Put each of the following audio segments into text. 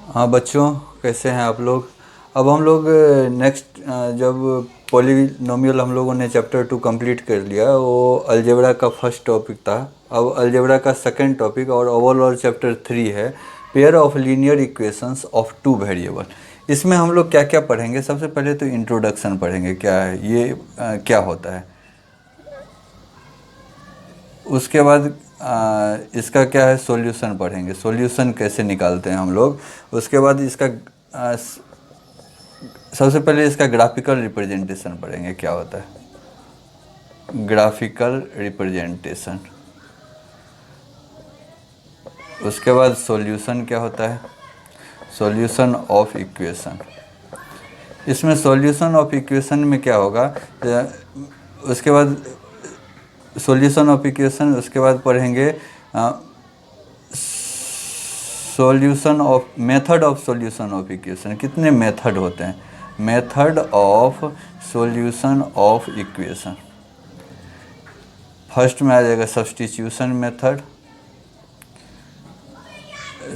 हाँ बच्चों, कैसे हैं आप लोग। अब हम लोग नेक्स्ट जब पॉलिनोमियल हम लोगों ने चैप्टर 2 कंप्लीट कर लिया, वो अलजेब्रा का फर्स्ट टॉपिक था। अब अलजेब्रा का सेकंड टॉपिक और ओवरऑल चैप्टर 3 है pair of linear equations of two variable. इसमें हम लोग क्या क्या पढ़ेंगे? सबसे पहले तो इंट्रोडक्शन पढ़ेंगे, क्या है ये, क्या होता है। उसके बाद इसका क्या है, सॉल्यूशन पढ़ेंगे, सॉल्यूशन कैसे निकालते हैं हम लोग। उसके बाद इसका सबसे पहले इसका ग्राफिकल रिप्रेजेंटेशन पढ़ेंगे, क्या होता है ग्राफिकल रिप्रेजेंटेशन। उसके बाद सॉल्यूशन क्या होता है, सॉल्यूशन ऑफ इक्वेशन। इसमें सॉल्यूशन ऑफ इक्वेशन में क्या होगा, उसके बाद सॉल्यूशन ऑफ इक्वेशन, उसके बाद पढ़ेंगे solution of method of solution of equation. कितने मेथड होते हैं, method of solution of equation. First में आ जाएगा substitution method,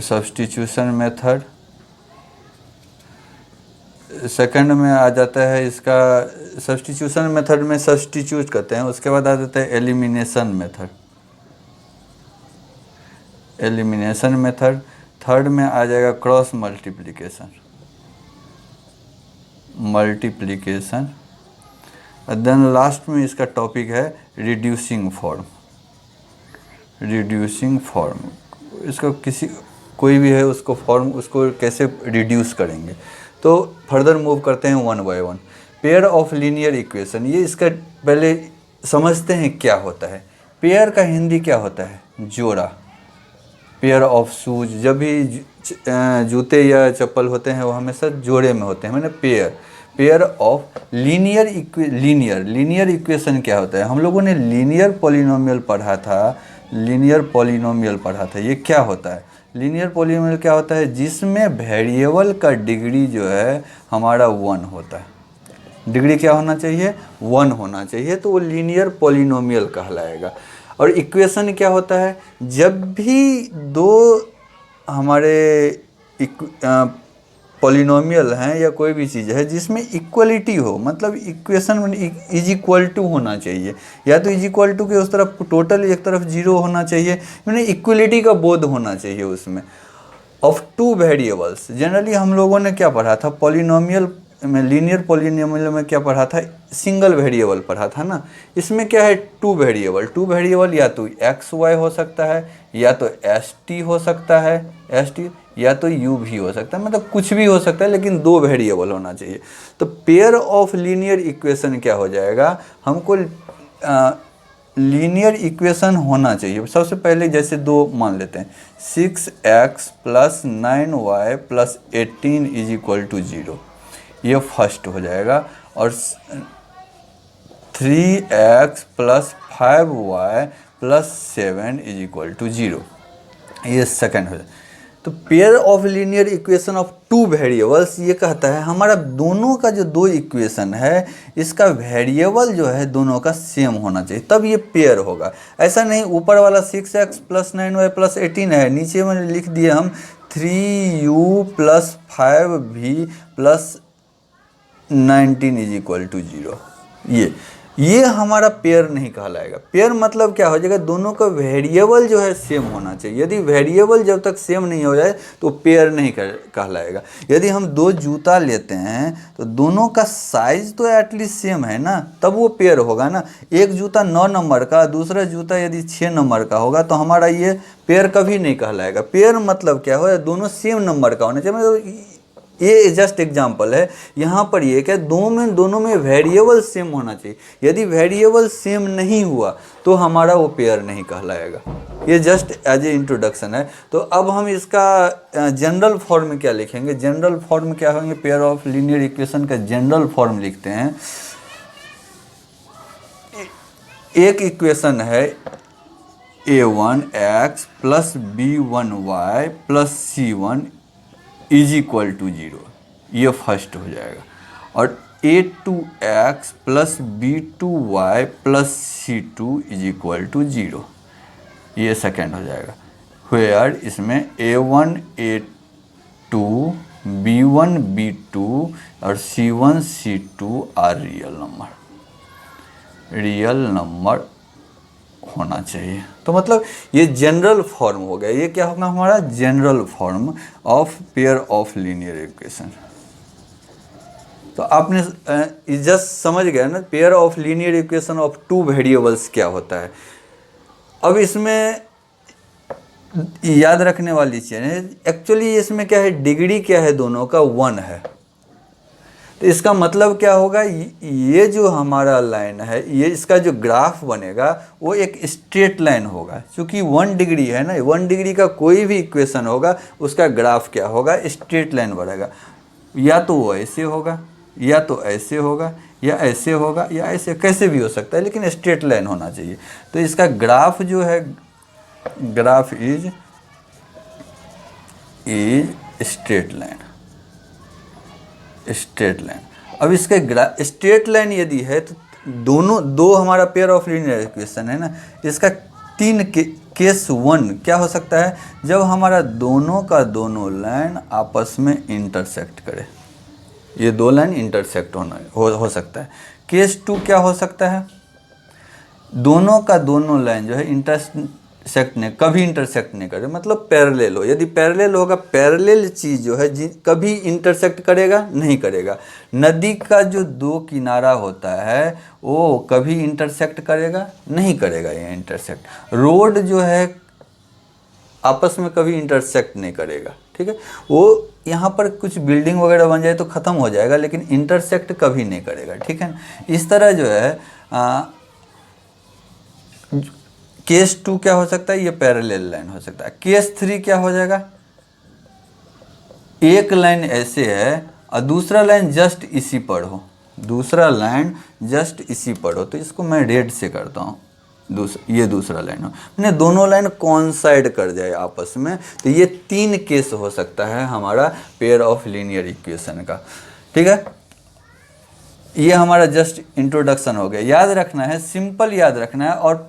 substitution method. Second में आ जाता है इसका सब्स्टिट्यूशन मेथड में सब्स्टिट्यूट करते हैं। उसके बाद आ जाता है elimination method, elimination method. Third में आ जाएगा cross multiplication, multiplication. Then last में इसका टॉपिक है रिड्यूसिंग फॉर्म, रिड्यूसिंग फॉर्म। इसको किसी कोई भी है उसको फॉर्म, उसको कैसे रिड्यूस करेंगे। तो फर्दर मूव करते हैं one by one. Pair of linear equation, ये इसका पहले समझते हैं क्या होता है। पेयर का हिंदी क्या होता है, जोड़ा। पेयर ऑफ शूज, जब भी जूते या चप्पल होते हैं वो हमेशा जोड़े में होते हैं, मैंने pair. Pair of linear linear equation क्या होता है, हम लोगों ने लीनियर पॉलिनोमियल पढ़ा था, लीनियर पॉलिनोमियल पढ़ा था। ये क्या होता है, लीनियर पॉलिनोमियल क्या होता है, जिसमें वेरिएबल का डिग्री जो है हमारा 1 होता है। डिग्री क्या होना चाहिए, 1 होना चाहिए, तो वो लीनियर पॉलिनोमियल कहलाएगा। और इक्वेशन क्या होता है, जब भी दो हमारे पॉलिनोमियल हैं या कोई भी चीज़ है जिसमें इक्वलिटी हो, मतलब इक्वेशन इज इक्वल टू होना चाहिए, या तो इज इक्वल टू के उस तरफ टोटल एक तरफ 0 होना चाहिए, यानी इक्वलिटी का बोध होना चाहिए उसमें। ऑफ टू वेरिएबल्स, जनरली हम लोगों ने क्या पढ़ा था पॉलिनोमियल में, लीनियर पॉलिनोमियल में क्या पढ़ा था, सिंगल वेरिएबल पढ़ा था ना। इसमें क्या है, टू वेरिएबल। टू वेरिएबल या तो एक्स वाई हो सकता है, या तो एस टी हो सकता है, एस टी, या तो यू भी हो सकता है, मतलब कुछ भी हो सकता है, लेकिन 2 वेरिएबल होना चाहिए। तो पेयर ऑफ लीनियर इक्वेशन क्या हो जाएगा, हमको लीनियर इक्वेशन होना चाहिए। सबसे पहले जैसे 2 मान लेते हैं, 6x plus 9y plus 18 is equal to 0, ये फर्स्ट हो जाएगा। और 3x plus 5y plus 7 is equal to 0, ये सेकंड हो जाएगा। तो pair of linear equation of two variables ये कहता है हमारा दोनों का जो 2 इक्वेशन है, इसका वेरिएबल जो है दोनों का सेम होना चाहिए, तब ये पेयर होगा। ऐसा नहीं ऊपर वाला 6x प्लस 9y प्लस 18 है, नीचे में लिख दिए हम 3u plus 5v plus 19 is equal to 0। ये हमारा पेयर नहीं कहलाएगा। पेयर मतलब क्या हो जाएगा, दोनों का वेरिएबल जो है सेम होना चाहिए। यदि वेरिएबल जब तक सेम नहीं हो जाए तो पेयर नहीं कहलाएगा। यदि हम 2 जूता लेते हैं तो दोनों का साइज तो एटलीस्ट सेम है ना, तब वो पेयर होगा ना। एक जूता 9 नंबर का, दूसरा जूता यदि 6 नंबर का होगा तो हमारा ये पेयर कभी नहीं कहलाएगा। पेयर मतलब क्या हो, दोनों सेम नंबर का होना चाहिए। मतलब ये जस्ट एग्जांपल है, यहाँ पर ये क्या, दोनों में वेरिएबल सेम होना चाहिए। यदि वेरिएबल सेम नहीं हुआ तो हमारा वो पेयर नहीं कहलाएगा। ये जस्ट एज ए इंट्रोडक्शन है। तो अब हम इसका जनरल फॉर्म क्या लिखेंगे, जनरल फॉर्म क्या होंगे, पेयर ऑफ लीनियर इक्वेशन का जनरल फॉर्म लिखते हैं। एक इक्वेशन है a1x plus b1y plus c1 is equal to 0, ये फर्स्ट हो जाएगा। और a2x plus b2y plus c2 is equal to 0, ये सेकेंड हो जाएगा। वेयर इसमें a1 टू, B1 B2 और C1 C2 are real number होना चाहिए। तो मतलब ये जनरल फॉर्म हो गया। ये क्या होगा हमारा general form of pair of linear equation. तो आपने जस्ट समझ गया ना pair of linear equation of two variables क्या होता है। अब इसमें याद रखने वाली चीज़ है, एक्चुअली इसमें क्या है, डिग्री क्या है, दोनों का 1 है। तो इसका मतलब क्या होगा, ये जो हमारा लाइन है, ये इसका जो ग्राफ बनेगा वो एक स्ट्रेट लाइन होगा। क्योंकि 1 डिग्री है ना, 1 डिग्री का कोई भी इक्वेशन होगा उसका ग्राफ क्या होगा, स्ट्रेट लाइन बनेगा। या तो वो ऐसे होगा, या तो ऐसे होगा, या ऐसे होगा, या ऐसे, कैसे भी हो सकता है, लेकिन स्ट्रेट लाइन होना चाहिए। तो इसका ग्राफ जो है, graph is straight line, straight line. अब इसके स्ट्रेट लाइन यदि है तो दो हमारा पेयर ऑफ लीनियर इक्वेशन है ना, इसका 3 केस 1 क्या हो सकता है, जब हमारा दोनों का दोनों लाइन आपस में इंटरसेक्ट करे। ये 2 लाइन इंटरसेक्ट हो सकता है। केस 2 क्या हो सकता है, दोनों का दोनों लाइन जो है कभी इंटरसेक्ट नहीं करे, मतलब पैरेलल हो। यदि पैरेलल होगा, पैरेलल चीज़ जो है कभी इंटरसेक्ट करेगा नहीं करेगा। नदी का जो 2 किनारा होता है वो कभी इंटरसेक्ट करेगा नहीं करेगा, ये इंटरसेक्ट। रोड जो है आपस में कभी इंटरसेक्ट नहीं करेगा, ठीक है। वो यहाँ पर कुछ बिल्डिंग वगैरह बन जाए तो ख़त्म हो जाएगा, लेकिन इंटरसेक्ट कभी नहीं करेगा, ठीक है। इस तरह जो है केस 2 क्या हो सकता है, ये पैरेलल लाइन हो सकता है। केस 3 क्या हो जाएगा, एक लाइन ऐसे है और दूसरा लाइन जस्ट इसी पर हो, दूसरा लाइन जस्ट इसी पर हो। तो इसको मैं रेड से करता हूँ, ये दूसरा लाइन हो, मैंने दोनों लाइन कॉन्साइड कर जाए आपस में। तो ये 3 केस हो सकता है हमारा पेयर ऑफ लीनियर इक्वेशन का, ठीक है। ये हमारा जस्ट इंट्रोडक्शन हो गया। याद रखना है, सिंपल याद रखना है। और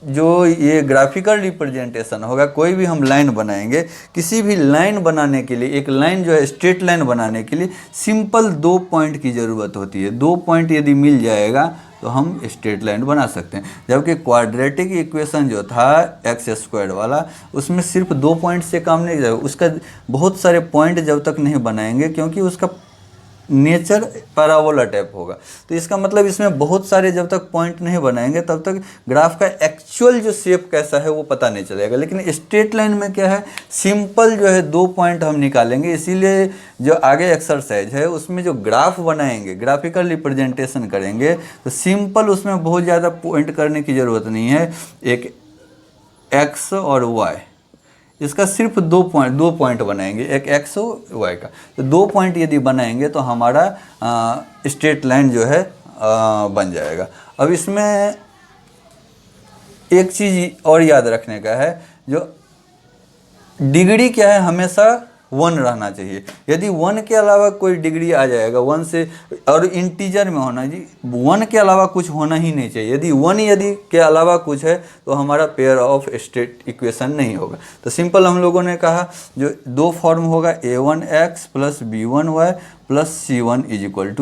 जो ये ग्राफिकल रिप्रेजेंटेशन होगा, कोई भी हम लाइन बनाएंगे, किसी भी लाइन बनाने के लिए, एक लाइन जो है स्ट्रेट लाइन बनाने के लिए सिंपल 2 पॉइंट की ज़रूरत होती है। 2 पॉइंट यदि मिल जाएगा तो हम स्ट्रेट लाइन बना सकते हैं। जबकि क्वाड्रेटिक इक्वेशन जो था x² वाला, उसमें सिर्फ 2 पॉइंट से काम नहीं जाएगा, उसका बहुत सारे पॉइंट जब तक नहीं बनाएंगे, क्योंकि उसका नेचर पैराबोला टाइप होगा। तो इसका मतलब इसमें बहुत सारे जब तक पॉइंट नहीं बनाएंगे तब तक ग्राफ का एक्चुअल जो शेप कैसा है वो पता नहीं चलेगा। लेकिन स्ट्रेट लाइन में क्या है, सिंपल जो है 2 पॉइंट हम निकालेंगे। इसीलिए जो आगे एक्सरसाइज है उसमें जो ग्राफ बनाएंगे, ग्राफिकल रिप्रेजेंटेशन करेंगे, तो सिंपल उसमें बहुत ज़्यादा पॉइंट करने की ज़रूरत नहीं है। एक एक्स और वाई, इसका सिर्फ 2 पॉइंट बनाएंगे, एक एक्स और वाई का। तो 2 पॉइंट यदि बनाएंगे तो हमारा स्ट्रेट लाइन जो है बन जाएगा। अब इसमें एक चीज़ और याद रखने का है, जो डिग्री क्या है, हमेशा 1 रहना चाहिए। यदि 1 के अलावा कोई डिग्री आ जाएगा, 1 से, और इंटीजर में होना जी, 1 के अलावा कुछ होना ही नहीं चाहिए। यदि 1 के अलावा कुछ है तो हमारा पेयर ऑफ स्ट्रेट इक्वेशन नहीं होगा। तो सिंपल हम लोगों ने कहा जो 2 फॉर्म होगा, a1x plus b1y plus c1 =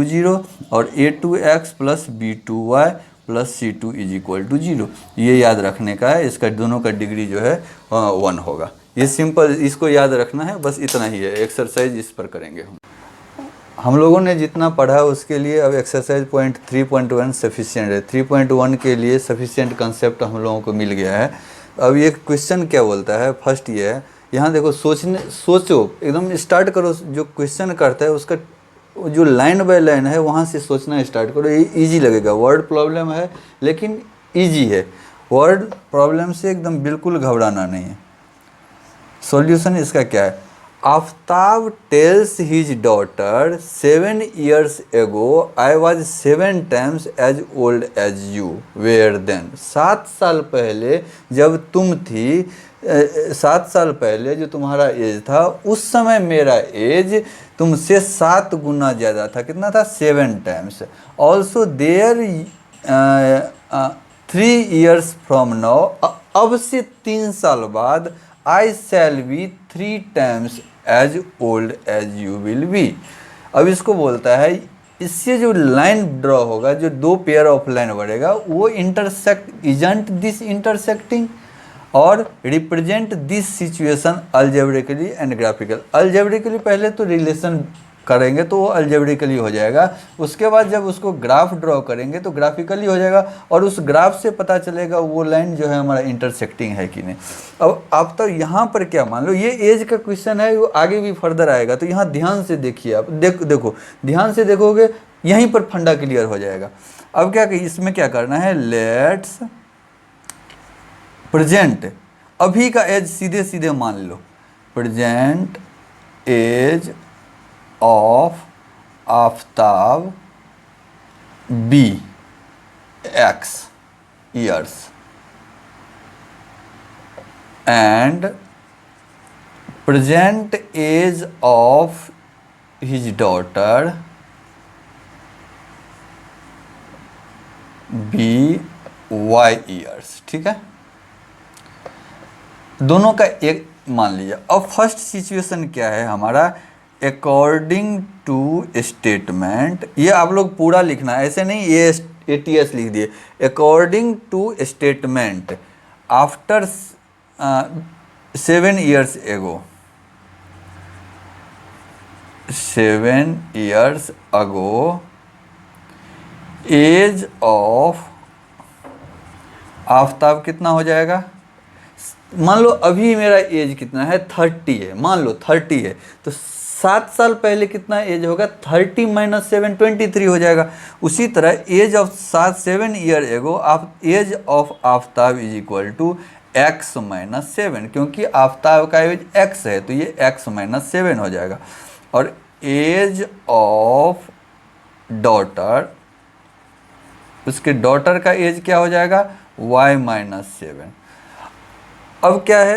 0 और a2x plus b2y plus c2 = 0। ये याद रखने का है। इसका दोनों का डिग्री जो है 1 होगा। ये सिंपल, इसको याद रखना है, बस इतना ही है। एक्सरसाइज इस पर करेंगे हम लोगों ने जितना पढ़ा उसके लिए अब एक्सरसाइज पॉइंट 3.1 सफिशिएंट है। 3.1 के लिए सफिशिएंट कंसेप्ट हम लोगों को मिल गया है। अब ये क्वेश्चन क्या बोलता है, फर्स्ट ये है, यहाँ देखो, सोचो एकदम स्टार्ट करो। जो क्वेश्चन करता है उसका जो लाइन बाय लाइन है वहाँ से सोचना स्टार्ट करो, ये ईजी लगेगा। वर्ड प्रॉब्लम है लेकिन ईजी है। वर्ड प्रॉब्लम से एकदम बिल्कुल घबराना नहीं है। सॉल्यूशन इसका क्या है, Aftab tales his daughter 7 years ago I was 7 times as old as you were then। 7 साल पहले जब तुम थी, 7 साल पहले जो तुम्हारा एज था, उस समय मेरा एज तुमसे 7 गुना ज़्यादा था। कितना था, 7 times। Also there 3 years from now, अब से 3 साल बाद I shall be 3 times as old as you will be. अब इसको बोलता है इससे जो लाइन ड्रॉ होगा, जो दो पेयर ऑफ लाइन बढ़ेगा, वो इंटरसेक्ट इजंट दिस इंटरसेक्टिंग और represent this situation algebraically and graphical. Algebraically पहले तो रिलेशन करेंगे तो वो अलजेब्रिकली हो जाएगा, उसके बाद जब उसको ग्राफ ड्रॉ करेंगे तो ग्राफिकली हो जाएगा, और उस ग्राफ से पता चलेगा वो लाइन जो है हमारा इंटरसेक्टिंग है कि नहीं। अब आप तो यहाँ पर क्या मान लो, ये एज का क्वेश्चन है, वो आगे भी फर्दर आएगा, तो यहाँ ध्यान से देखिए आप, देखो ध्यान से देखोगे यहीं पर फंडा क्लियर हो जाएगा। अब क्या इसमें क्या करना है, लेट्स प्रेजेंट अभी का एज सीधे सीधे मान लो, present age of Aftab be X years and present age of his daughter be Y years. ठीक है, दोनों का एक मान लीजिए। अब फर्स्ट सिचुएशन क्या है हमारा, अकॉर्डिंग टू स्टेटमेंट, ये आप लोग पूरा लिखना है, ऐसे नहीं ये ATS लिख दिए, according to statement after 7 years ago, 7 years ago age of Aftab कितना हो जाएगा, मान लो अभी मेरा एज कितना है 30 है, मान लो 30 है, तो 7 साल पहले कितना एज होगा, 30 - 7 23 हो जाएगा। उसी तरह age of 7 year ago age of Aftab is equal to x - 7, क्योंकि आफ्ताब का एज x है तो ये x - 7 हो जाएगा। और एज ऑफ डॉटर, उसके डॉटर का एज क्या हो जाएगा, y - 7। अब क्या है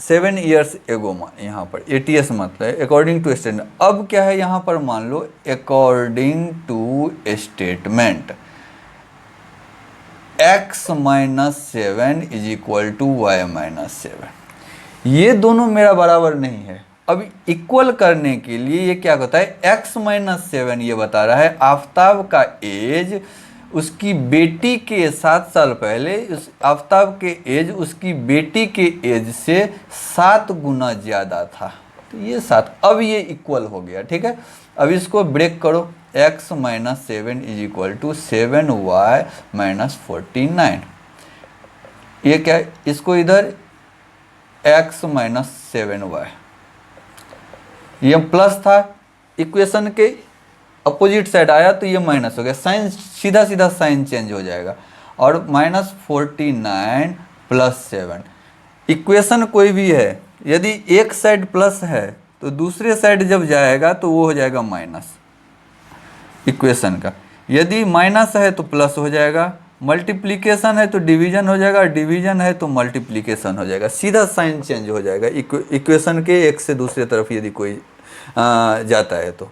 7 years एगो, यहाँ पर ATS मतलब है अकॉर्डिंग टू स्टेटमेंट। अब क्या है यहाँ पर मान लो according to statement x - 7 is equal to y - 7। ये दोनों मेरा बराबर नहीं है। अब इक्वल करने के लिए ये क्या होता है, x - 7 ये बता रहा है आफ्ताब का एज उसकी बेटी के 7 साल पहले, उस आफ्ताब के एज उसकी बेटी के एज से 7 गुना ज़्यादा था, तो ये 7, अब ये इक्वल हो गया। ठीक है, अब इसको ब्रेक करो, x - 7 is equal to 7y - 49। ये क्या है, इसको इधर x - 7y, ये प्लस था, इक्वेशन के अपोजिट साइड आया तो ये माइनस हो गया, साइन सीधा सीधा साइन चेंज हो जाएगा, और -49 + 7। इक्वेशन कोई भी है, यदि एक साइड प्लस है तो दूसरे साइड जब जाएगा तो वो हो जाएगा माइनस इक्वेशन का, यदि माइनस है तो प्लस हो जाएगा, मल्टीप्लिकेशन है तो डिवीजन हो जाएगा, डिवीजन है तो मल्टीप्लिकेशन हो जाएगा, सीधा साइन चेंज हो जाएगा इक्वेशन के एक से दूसरे तरफ यदि कोई जाता है तो,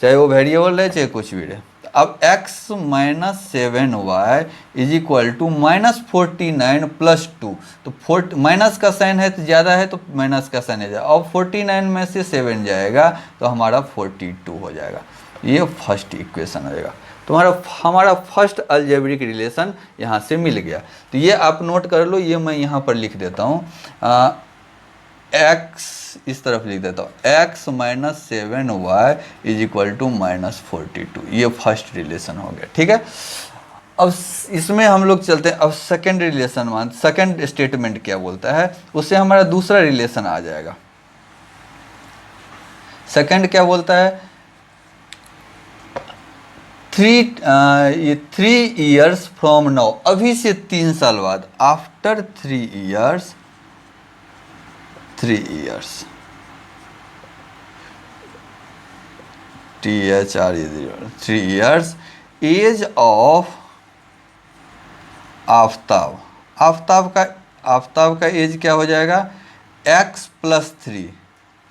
चाहे वो वेरिएबल रहे चाहे कुछ भी रहे। अब x - 7y is equal to -49 + 2, तो माइनस का साइन है तो ज़्यादा है तो माइनस का साइन है जाएगा, अब 49 में से 7 जाएगा तो हमारा 42 हो जाएगा। ये फर्स्ट इक्वेशन हो जाएगा, तो हमारा फर्स्ट अलजेब्रिक रिलेशन यहाँ से मिल गया। तो ये आप नोट कर लो, ये मैं यहाँ पर लिख देता हूँ, x इस तरफ लिख देता हूँ, x - 7y is equal to -42, ये फर्स्ट रिलेशन हो गया। ठीक है, अब इसमें हम लोग चलते हैं, अब सेकंड रिलेशन सेकंड स्टेटमेंट क्या बोलता है, उससे हमारा दूसरा रिलेशन आ जाएगा। सेकंड क्या बोलता है, 3 years फ्रॉम नाउ, अभी से 3 साल बाद, after 3 years 3 years, THRE 3 years age of Aftab, Aftab का एज क्या हो जाएगा, x + 3,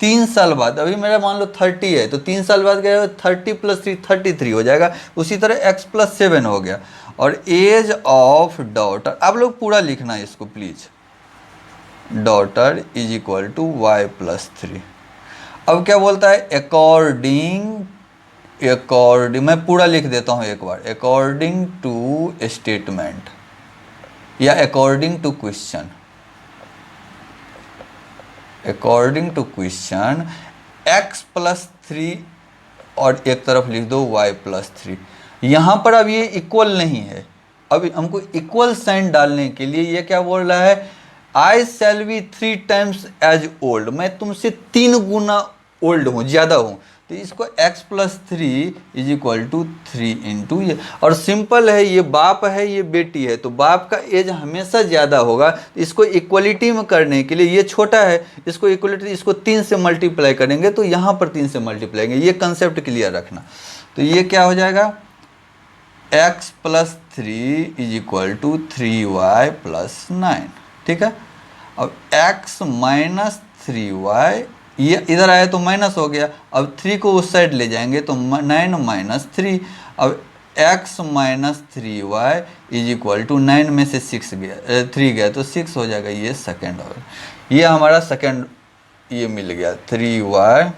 3 साल बाद, अभी मेरा मान लो 30 है तो 3 साल बाद क्या है, 30 + 3 33 हो जाएगा, उसी तरह x + 7 हो गया। और एज ऑफ डॉटर, आप लोग पूरा लिखना है इसको please, daughter is equal to y plus 3। अब क्या बोलता है, अकॉर्डिंग मैं पूरा लिख देता हूँ एक बार, अकॉर्डिंग टू स्टेटमेंट या according to question, according to question x plus 3 और एक तरफ लिख दो y प्लस 3। यहाँ पर अब ये इक्वल नहीं है, अब हमको इक्वल साइन डालने के लिए ये क्या बोल रहा है, I shall be 3 times as old, मैं तुमसे 3 गुना ओल्ड हूँ, ज़्यादा हूँ। तो इसको x plus 3 is equal to 3 into ये, और सिंपल है, ये बाप है ये बेटी है, तो बाप का एज हमेशा ज़्यादा होगा। तो इसको इक्वलिटी में करने के लिए, ये छोटा है, इसको इक्वलिटी, इसको 3 से मल्टीप्लाई करेंगे तो यहाँ पर 3 से मल्टीप्लाई करेंगे, ये कंसेप्ट क्लियर रखना। तो ये क्या हो जाएगा, x plus 3 is equal to 3y plus 9, ठीक है। अब x माइनस 3y, ये इधर आया तो माइनस हो गया, अब 3 को उस साइड ले जाएंगे तो 9 माइनस 3। अब x minus 3y is equal to 9 में से 3 गया तो 6 हो जाएगा, ये सेकेंड होगा, ये हमारा सेकेंड ये मिल गया, 3y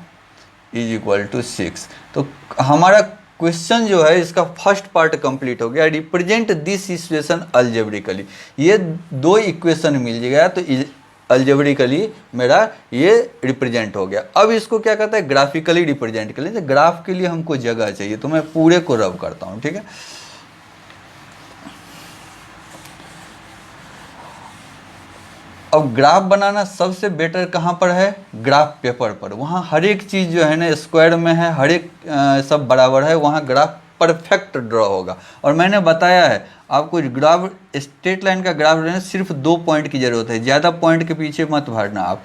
इज इक्वल टू 6। तो हमारा क्वेश्चन जो है इसका फर्स्ट पार्ट कंप्लीट हो गया, रिप्रेजेंट दिस इक्वेशन अलजेब्रिकली, ये 2 इक्वेशन मिल गया तो अलजेब्रिकली मेरा ये रिप्रेजेंट हो गया। अब इसको क्या कहता है, ग्राफिकली रिप्रेजेंट कर लेते, ग्राफ के लिए हमको जगह चाहिए, तो मैं पूरे को रब करता हूँ, ठीक है। अब ग्राफ बनाना सबसे बेटर कहाँ पर है, ग्राफ पेपर पर, वहाँ हर एक चीज़ जो है ना स्क्वायर में है, हर एक सब बराबर है, वहाँ ग्राफ परफेक्ट ड्रॉ होगा। और मैंने बताया है आपको, ग्राफ स्ट्रेट लाइन का ग्राफ रहना सिर्फ 2 पॉइंट की ज़रूरत है, ज़्यादा पॉइंट के पीछे मत भागना आप,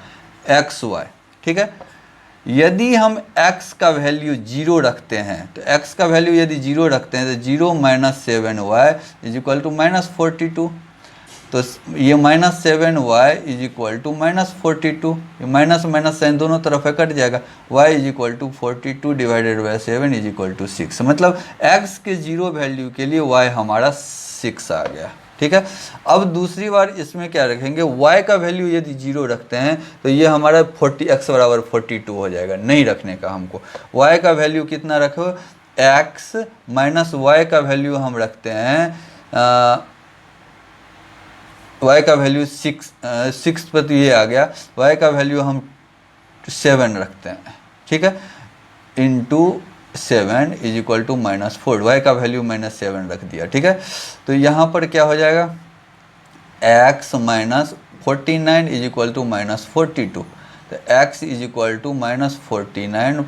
एक्स वाई, ठीक है। यदि हम x का वैल्यू 0 रखते हैं, तो x का वैल्यू यदि 0 रखते हैं तो 0 minus 7y is equal to minus 42, तो ये minus 7y is equal to minus 42, minus minus sign दोनों तरफ है कट जाएगा, y is equal to 42 divided by 7 is equal to 6, मतलब x के 0 वैल्यू के लिए y हमारा 6 आ गया, ठीक है। अब दूसरी बार इसमें क्या रखेंगे, y का वैल्यू यदि 0 रखते हैं तो ये हमारा 40x बराबर 42 हो जाएगा, नहीं रखने का हमको। y का वैल्यू कितना रखो, x माइनस y का वैल्यू हम रखते हैं y का वैल्यू 6 पर तो ये आ गया, y का वैल्यू हम 7 रखते हैं, ठीक है, into 7 is equal to minus 4, y का वैल्यू माइनस 7 रख दिया, ठीक है। तो यहाँ पर क्या हो जाएगा, x minus 49 is equal to minus 42, तो x is equal to minus 49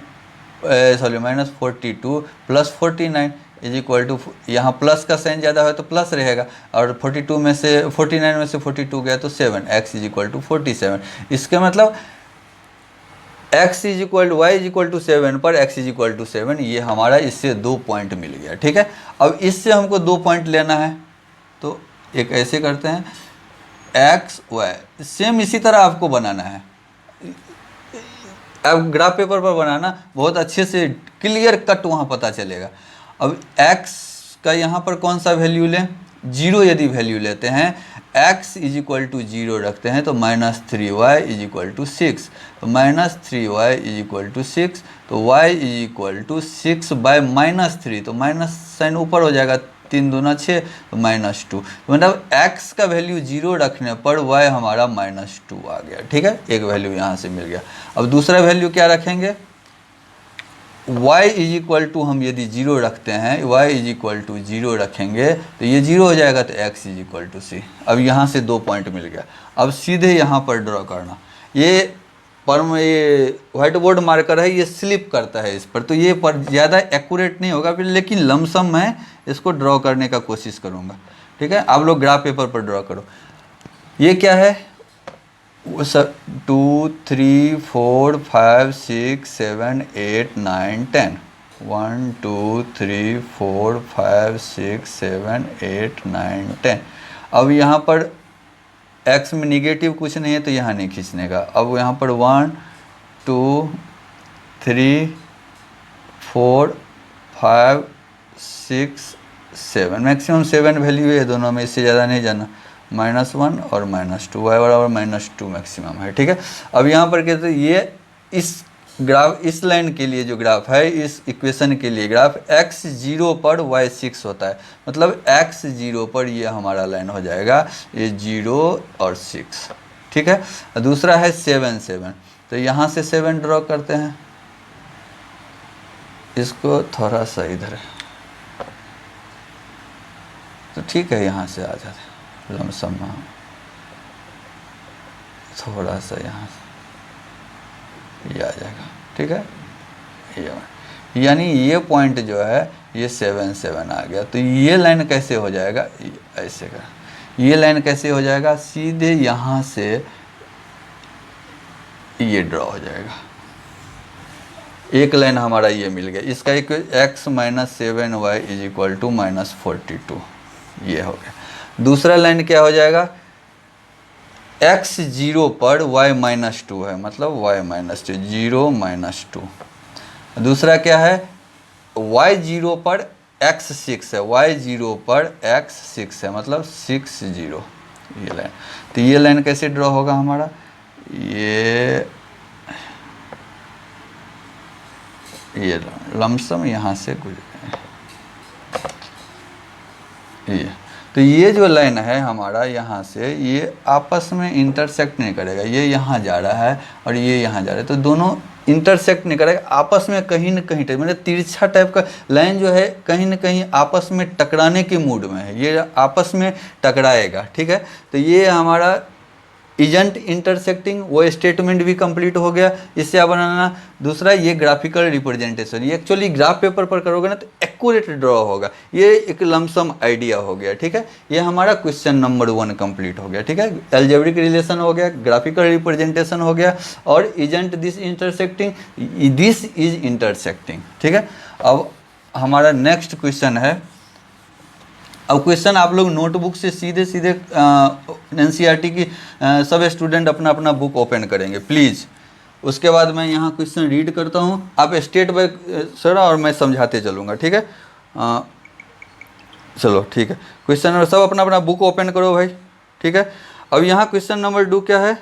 minus 42 plus 49 is equal to, यहाँ प्लस का साइन ज़्यादा है तो प्लस रहेगा, और 49 में से 42 गया तो 7, x इज इक्वल टू 47। इसका मतलब x is equal to y is equal to 7 पर x इज इक्वल टू 7, ये हमारा इससे 2 पॉइंट मिल गया, ठीक है। अब इससे हमको 2 पॉइंट लेना है, तो एक ऐसे करते हैं, x y सेम इसी तरह आपको बनाना है, अब ग्राफ पेपर पर बनाना बहुत अच्छे से क्लियर कट वहाँ पता चलेगा। अब x का यहाँ पर कौन सा वैल्यू लें, 0 यदि वैल्यू लेते हैं, x इज इक्वल टू 0 रखते हैं तो minus 3y is equal to 6, तो minus 3y is equal to 6, तो y is equal to 6 by minus 3, तो माइनस साइन ऊपर हो जाएगा, 3 दूना 6, तो माइनस 2, तो मतलब x का वैल्यू 0 रखने पर y हमारा माइनस 2 आ गया, ठीक है, एक वैल्यू यहाँ से मिल गया। अब दूसरा वैल्यू क्या रखेंगे, y इज इक्वल टू हम यदि 0 रखते हैं, y इज इक्वल टू 0 रखेंगे तो ये 0 हो जाएगा, तो x is equal to c। अब यहाँ से 2 पॉइंट मिल गया, अब सीधे यहाँ पर ड्रॉ करना, ये ये व्हाइट बोर्ड मार्कर है, ये स्लिप करता है इस पर, तो ये पर ज़्यादा एक्यूरेट नहीं होगा फिर, लेकिन लमसम मैं इसको ड्रॉ करने का कोशिश करूँगा, ठीक है। आप लोग ग्राफ पेपर पर ड्रॉ करो। ये क्या है, 2 3 4 5 6 7 8 9 10, 1 2 3 4 5 6 7 8 9 10। अब यहाँ पर x में निगेटिव कुछ नहीं है तो यहाँ नहीं खींचने का। अब यहाँ पर 1 2 3 4 5 6 7, मैक्सिमम 7 वैल्यू है दोनों में, इससे ज़्यादा नहीं जाना। -1 और -2, y बराबर -2 मैक्सिमम है। ठीक है, अब यहाँ पर कहते हैं ये इस ग्राफ, इस लाइन के लिए जो ग्राफ है, इस इक्वेशन के लिए ग्राफ x0 पर y6 होता है, मतलब x0 पर ये हमारा लाइन हो जाएगा ये 0 और 6। ठीक है, दूसरा है 7 7, तो यहाँ से 7 ड्रॉ करते हैं, इसको थोड़ा सा इधर है तो ठीक है, यहाँ से आ जाते लमसम, थोड़ा सा यहाँ से ये आ जाएगा। ठीक है, ये यानी ये पॉइंट जो है ये 7 7 आ गया। तो ये लाइन कैसे हो जाएगा, ऐसे का ये लाइन कैसे हो जाएगा, सीधे यहाँ से ये ड्रॉ हो जाएगा, एक लाइन हमारा ये मिल गया। इसका एक x - 7y = -42, ये हो गया। दूसरा लाइन क्या हो जाएगा, x0 पर y -2 है, मतलब y -2, 0 - 2। दूसरा क्या है, y0 पर x6 है, y0 पर x6 है, मतलब 6 0, ये लाइन। तो ये लाइन कैसे ड्रॉ होगा हमारा, ये लमसम यहाँ से गुजरे, ये। तो ये जो लाइन है हमारा यहाँ से, ये आपस में इंटरसेक्ट नहीं करेगा, ये यहाँ जा रहा है और ये यहाँ जा रहा है, तो दोनों इंटरसेक्ट नहीं करेगा, आपस में कहीं न कहीं मतलब तिरछा टाइप का लाइन जो है कहीं न कहीं आपस में टकराने के मूड में है, ये आपस में टकराएगा। ठीक है, तो ये हमारा इजंट इंटरसेक्टिंग, वो स्टेटमेंट भी कंप्लीट हो गया। इससे आप बनाना। दूसरा ये ग्राफिकल रिप्रेजेंटेशन, ये एक्चुअली ग्राफ पेपर पर करोगे ना तो एक्यूरेट ड्रॉ होगा, ये एक लमसम आइडिया हो गया। ठीक है, ये हमारा क्वेश्चन नंबर 1 कंप्लीट हो गया। ठीक है, एल्जेब्रिक रिलेशन हो गया, ग्राफिकल रिप्रेजेंटेशन हो गया, और isn't this intersecting, this is intersecting. ठीक है, अब हमारा नेक्स्ट क्वेश्चन है। अब क्वेश्चन आप लोग नोटबुक से सीधे सीधे एनसीईआरटी की सब स्टूडेंट अपना अपना बुक ओपन करेंगे प्लीज़। उसके बाद मैं यहाँ क्वेश्चन रीड करता हूँ, आप स्टेट बाय सर और मैं समझाते चलूँगा। ठीक है, चलो ठीक है, क्वेश्चन नंबर सब अपना अपना बुक ओपन करो भाई। ठीक है, अब यहाँ क्वेश्चन नंबर 2 क्या है,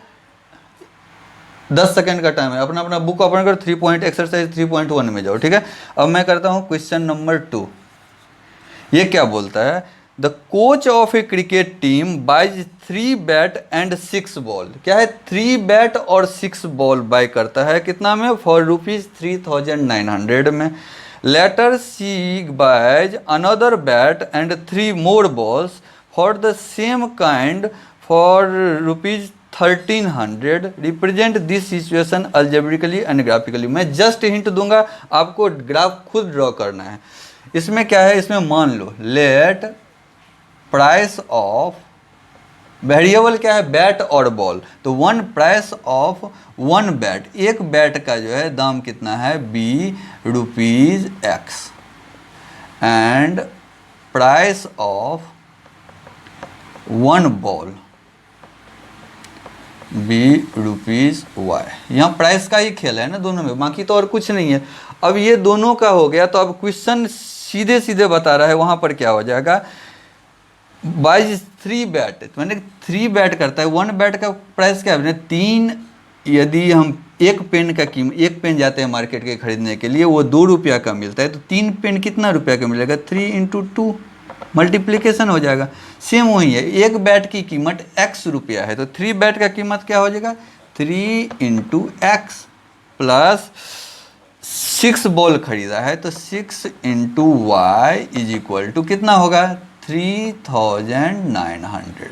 10 सेकंड का टाइम है, अपना अपना बुक ओपन करो, 3 पॉइंट एक्सरसाइज 3.1 में जाओ। ठीक है, अब मैं करता हूँ क्वेश्चन नंबर 2। ये क्या बोलता है, the coach of a cricket team buys 3 bat and 6 ball. क्या है, 3 बैट और 6 बॉल बाय करता है, कितना में, फॉर ₹3900 में। Later she buys another bat and 3 more balls for the same kind for ₹1300। Represent this situation algebraically and graphically. मैं just hint दूंगा, आपको ग्राफ खुद ड्रॉ करना है। इसमें क्या है, इसमें मान लो लेट प्राइस ऑफ, वेरिएबल क्या है, बैट और बॉल, तो 1 प्राइस ऑफ 1 बैट, एक बैट का जो है दाम कितना है, ₹X, and price of 1 ball ₹Y। यहाँ प्राइस का ही खेल है ना दोनों में, बाकी तो और कुछ नहीं है। अब ये दोनों का हो गया, तो अब क्वेश्चन सीधे सीधे बता रहा है, वहाँ पर क्या हो जाएगा, बाइज 3 बैट, मैंने 3 बैट करता है, 1 बैट का प्राइस क्या है, 3। यदि हम एक पेन का कीमत, एक पेन जाते हैं मार्केट के खरीदने के लिए, वो ₹2 का मिलता है, तो 3 पेन कितना रुपया का मिलेगा, 3 × 2 मल्टीप्लिकेशन हो जाएगा। सेम वही है, एक बैट की कीमत X रुपया है, तो 3 बैट का कीमत क्या हो जाएगा, 3 × X, प्लस 6 बॉल खरीदा है, तो 6 × Y = कितना होगा, 3900।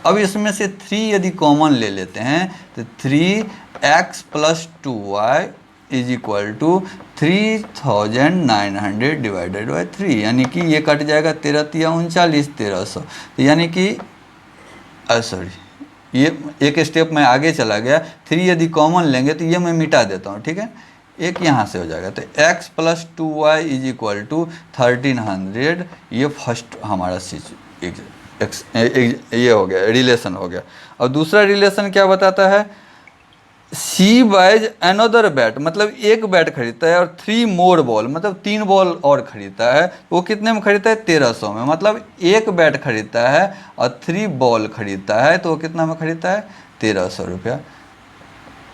अब इसमें से 3 यदि कॉमन ले लेते हैं, तो 3x + 2y = 3900 डिवाइडेड बाई 3, यानी कि ये कट जाएगा, 13 × 3 = 39, 1300। तो यानी कि सॉरी, ये एक स्टेप में आगे चला गया, 3 यदि कॉमन लेंगे तो ये मैं मिटा देता हूँ। ठीक है, एक यहाँ से हो जाएगा, तो x + 2y = 1300। ये फर्स्ट हमारा ये हो गया, रिलेशन हो गया। और दूसरा रिलेशन क्या बताता है, सी बाइज अनदर बैट, मतलब एक बैट खरीदता है और 3 मोर बॉल, मतलब 3 बॉल और खरीदता है, वो कितने में खरीदता है? 1300 में। मतलब एक बैट खरीदता है और 3 बॉल खरीदता है, तो वो कितना में खरीदता है? 1300 रुपया।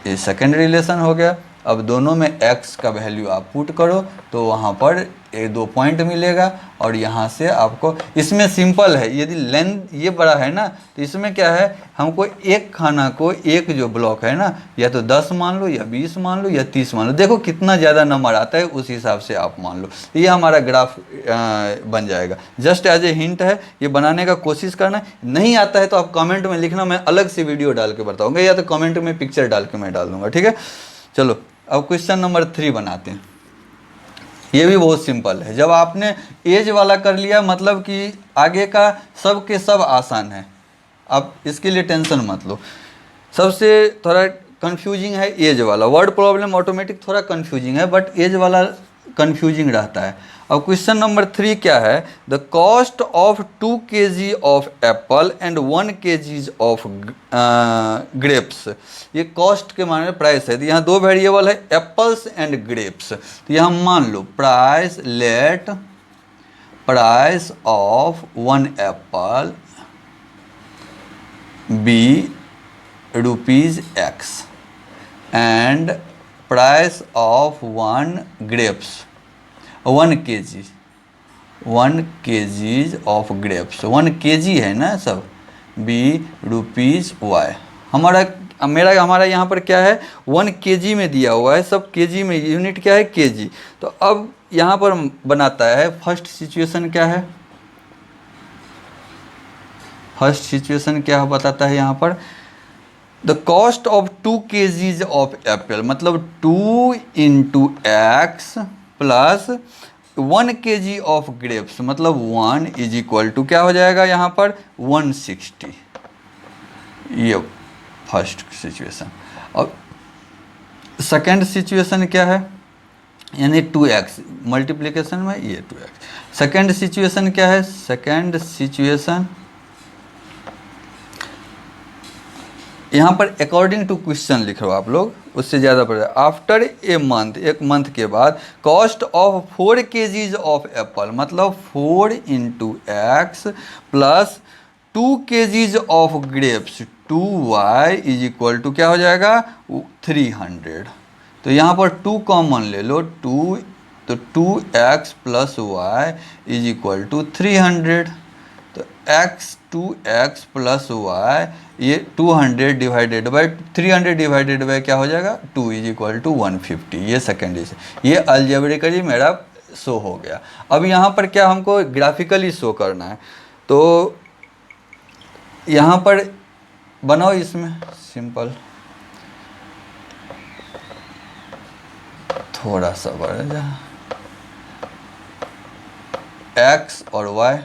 ये सेकेंड रिलेशन हो गया। अब दोनों में x का वैल्यू आप पुट करो तो वहाँ पर ये 2 पॉइंट मिलेगा, और यहाँ से आपको, इसमें सिंपल है, यदि लेंथ ये बड़ा है ना, तो इसमें क्या है, हमको एक खाना को, एक जो ब्लॉक है ना, या तो 10 मान लो, या 20 मान लो, या 30 मान लो, देखो कितना ज़्यादा नंबर आता है उस हिसाब से आप मान लो। ये हमारा ग्राफ बन जाएगा। जस्ट एज ए हिंट है, ये बनाने का कोशिश करना। नहीं आता है तो आप कमेंट में लिखना, मैं अलग से वीडियो डाल के बताऊँगा, या तो कमेंट में पिक्चर डाल के मैं डाल दूँगा, ठीक है। चलो अब क्वेश्चन नंबर 3 बनाते हैं। ये भी बहुत सिंपल है। जब आपने एज वाला कर लिया, मतलब कि आगे का सब के सब आसान है, आप इसके लिए टेंशन मत लो। सबसे थोड़ा कंफ्यूजिंग है एज वाला। वर्ड प्रॉब्लम ऑटोमेटिक थोड़ा कंफ्यूजिंग है, बट एज वाला कंफ्यूजिंग रहता है। अब क्वेश्चन नंबर 3 क्या है? The cost of 2 kg of Apple and 1 kg of grapes. ये कॉस्ट के माने प्राइस है, तो यहाँ 2 वेरिएबल है, एप्पल्स एंड ग्रेप्स। तो यहाँ मान लो price, let price of 1 apple be ₹X and price of 1 grapes, 1 kg, 1 kg of grapes, 1 kg है ना सब, ₹Y। हमारा यहाँ पर क्या है? 1 kg में दिया हुआ है, सब kg में, यूनिट क्या है? kg। तो अब यहाँ पर बनाता है, फर्स्ट सिचुएशन क्या है? फर्स्ट सिचुएशन क्या बताता है यहाँ पर? The cost of 2 kg of Apple, मतलब 2 × x plus 1 kg of grapes, मतलब 1 = क्या हो जाएगा यहाँ पर? 160। ये फर्स्ट सिचुएशन। अब सेकेंड सिचुएशन क्या है? यानी 2x मल्टीप्लिकेशन में ये 2x। सेकेंड सिचुएशन क्या है? सेकेंड सिचुएशन यहाँ पर अकॉर्डिंग टू क्वेश्चन लिख रहे हो आप लोग, उससे ज़्यादा पड़ रहा है। आफ्टर ए मंथ, एक मंथ के बाद, cost of 4 kg of Apple, मतलब 4 × x plus 2 kg of grapes, 2y = क्या हो जाएगा? 300। तो यहाँ पर 2 कॉमन ले लो, 2, तो 2x + y = 300। तो 2x + y, ये 200 डिवाइडेड बाई 300 डिवाइडेड बाई क्या हो जाएगा? 2 = 150। ये सेकेंड इज, ये अलजेब्रिकली मेरा शो हो गया। अब यहाँ पर क्या हमको ग्राफिकली शो करना है, तो यहाँ पर बनाओ, इसमें सिंपल, थोड़ा सा बढ़ जा, x और y।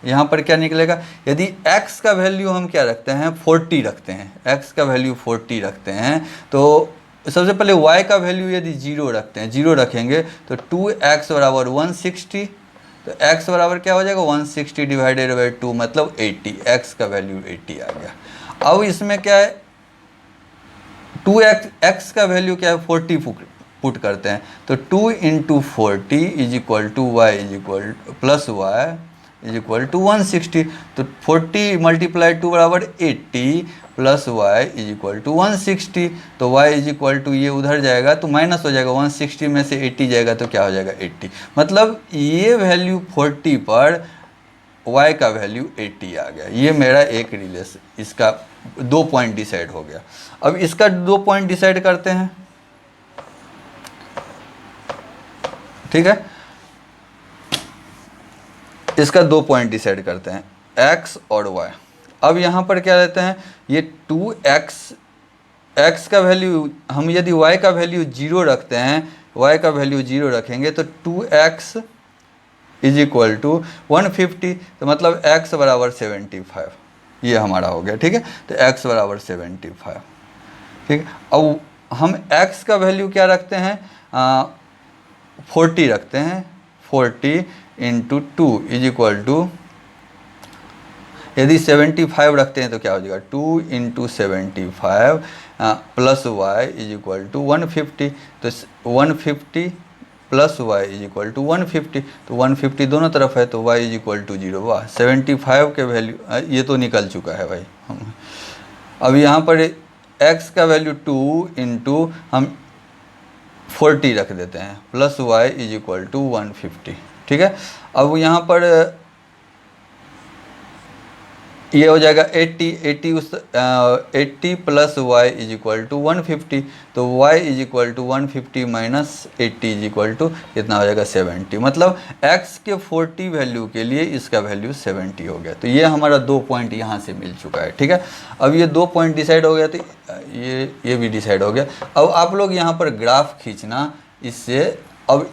यहाँ पर क्या निकलेगा? यदि x का वैल्यू हम क्या रखते हैं? 40 रखते हैं, x का वैल्यू 40 रखते हैं, तो सबसे पहले y का वैल्यू यदि 0 रखते हैं, 0 रखेंगे तो 2x = 160। तो x बराबर क्या हो जाएगा? 160 डिवाइडेड बाई 2, मतलब 80। x का वैल्यू 80 आ गया। अब इसमें क्या है? 2x का वैल्यू क्या है? 40 पुट करते हैं, तो 2 × 40 = y + 160। तो 40 × 2 = 80 प्लस y = 160। तो y = ये उधर जाएगा तो माइनस हो जाएगा, 160 में से 80 जाएगा तो क्या हो जाएगा? 80। मतलब ये वैल्यू 40 पर y का वैल्यू 80 आ गया। ये मेरा एक रिलेशन, इसका 2 पॉइंट डिसाइड हो गया। अब इसका 2 पॉइंट डिसाइड करते हैं, ठीक है। इसका 2 पॉइंट डिसाइड करते हैं, x और y। अब यहाँ पर क्या लेते हैं? ये 2x, x का वैल्यू हम यदि y का वैल्यू 0 रखते हैं, y का वैल्यू 0 रखेंगे तो 2x = 150। तो मतलब x = 75। ये हमारा हो गया, ठीक है। तो x = 75, ठीक है। अब हम x का वैल्यू क्या रखते हैं? 40 रखते हैं। 40 × 2 = यदि 75 रखते हैं तो क्या हो जाएगा 2 × 75 plus y is equal to 150। तो 150 plus y is equal to 150, तो 150 दोनों तरफ है तो वाई इज इक्वल टू 0। वाह, 75 के वैल्यू ये तो निकल चुका है भाई। अब यहाँ पर x का वैल्यू 2 × हम 40 रख देते हैं plus y is equal to 150। ठीक है, अब यहाँ पर ये हो जाएगा 80 plus y is equal to 150। तो y is equal to 150 minus 80 is equal to कितना हो जाएगा 70। मतलब x के 40 वैल्यू के लिए इसका वैल्यू 70 हो गया। तो ये हमारा 2 पॉइंट यहाँ से मिल चुका है। ठीक है, अब ये 2 पॉइंट डिसाइड हो गया, तो ये भी डिसाइड हो गया। अब आप लोग यहाँ पर ग्राफ खींचना इससे। अब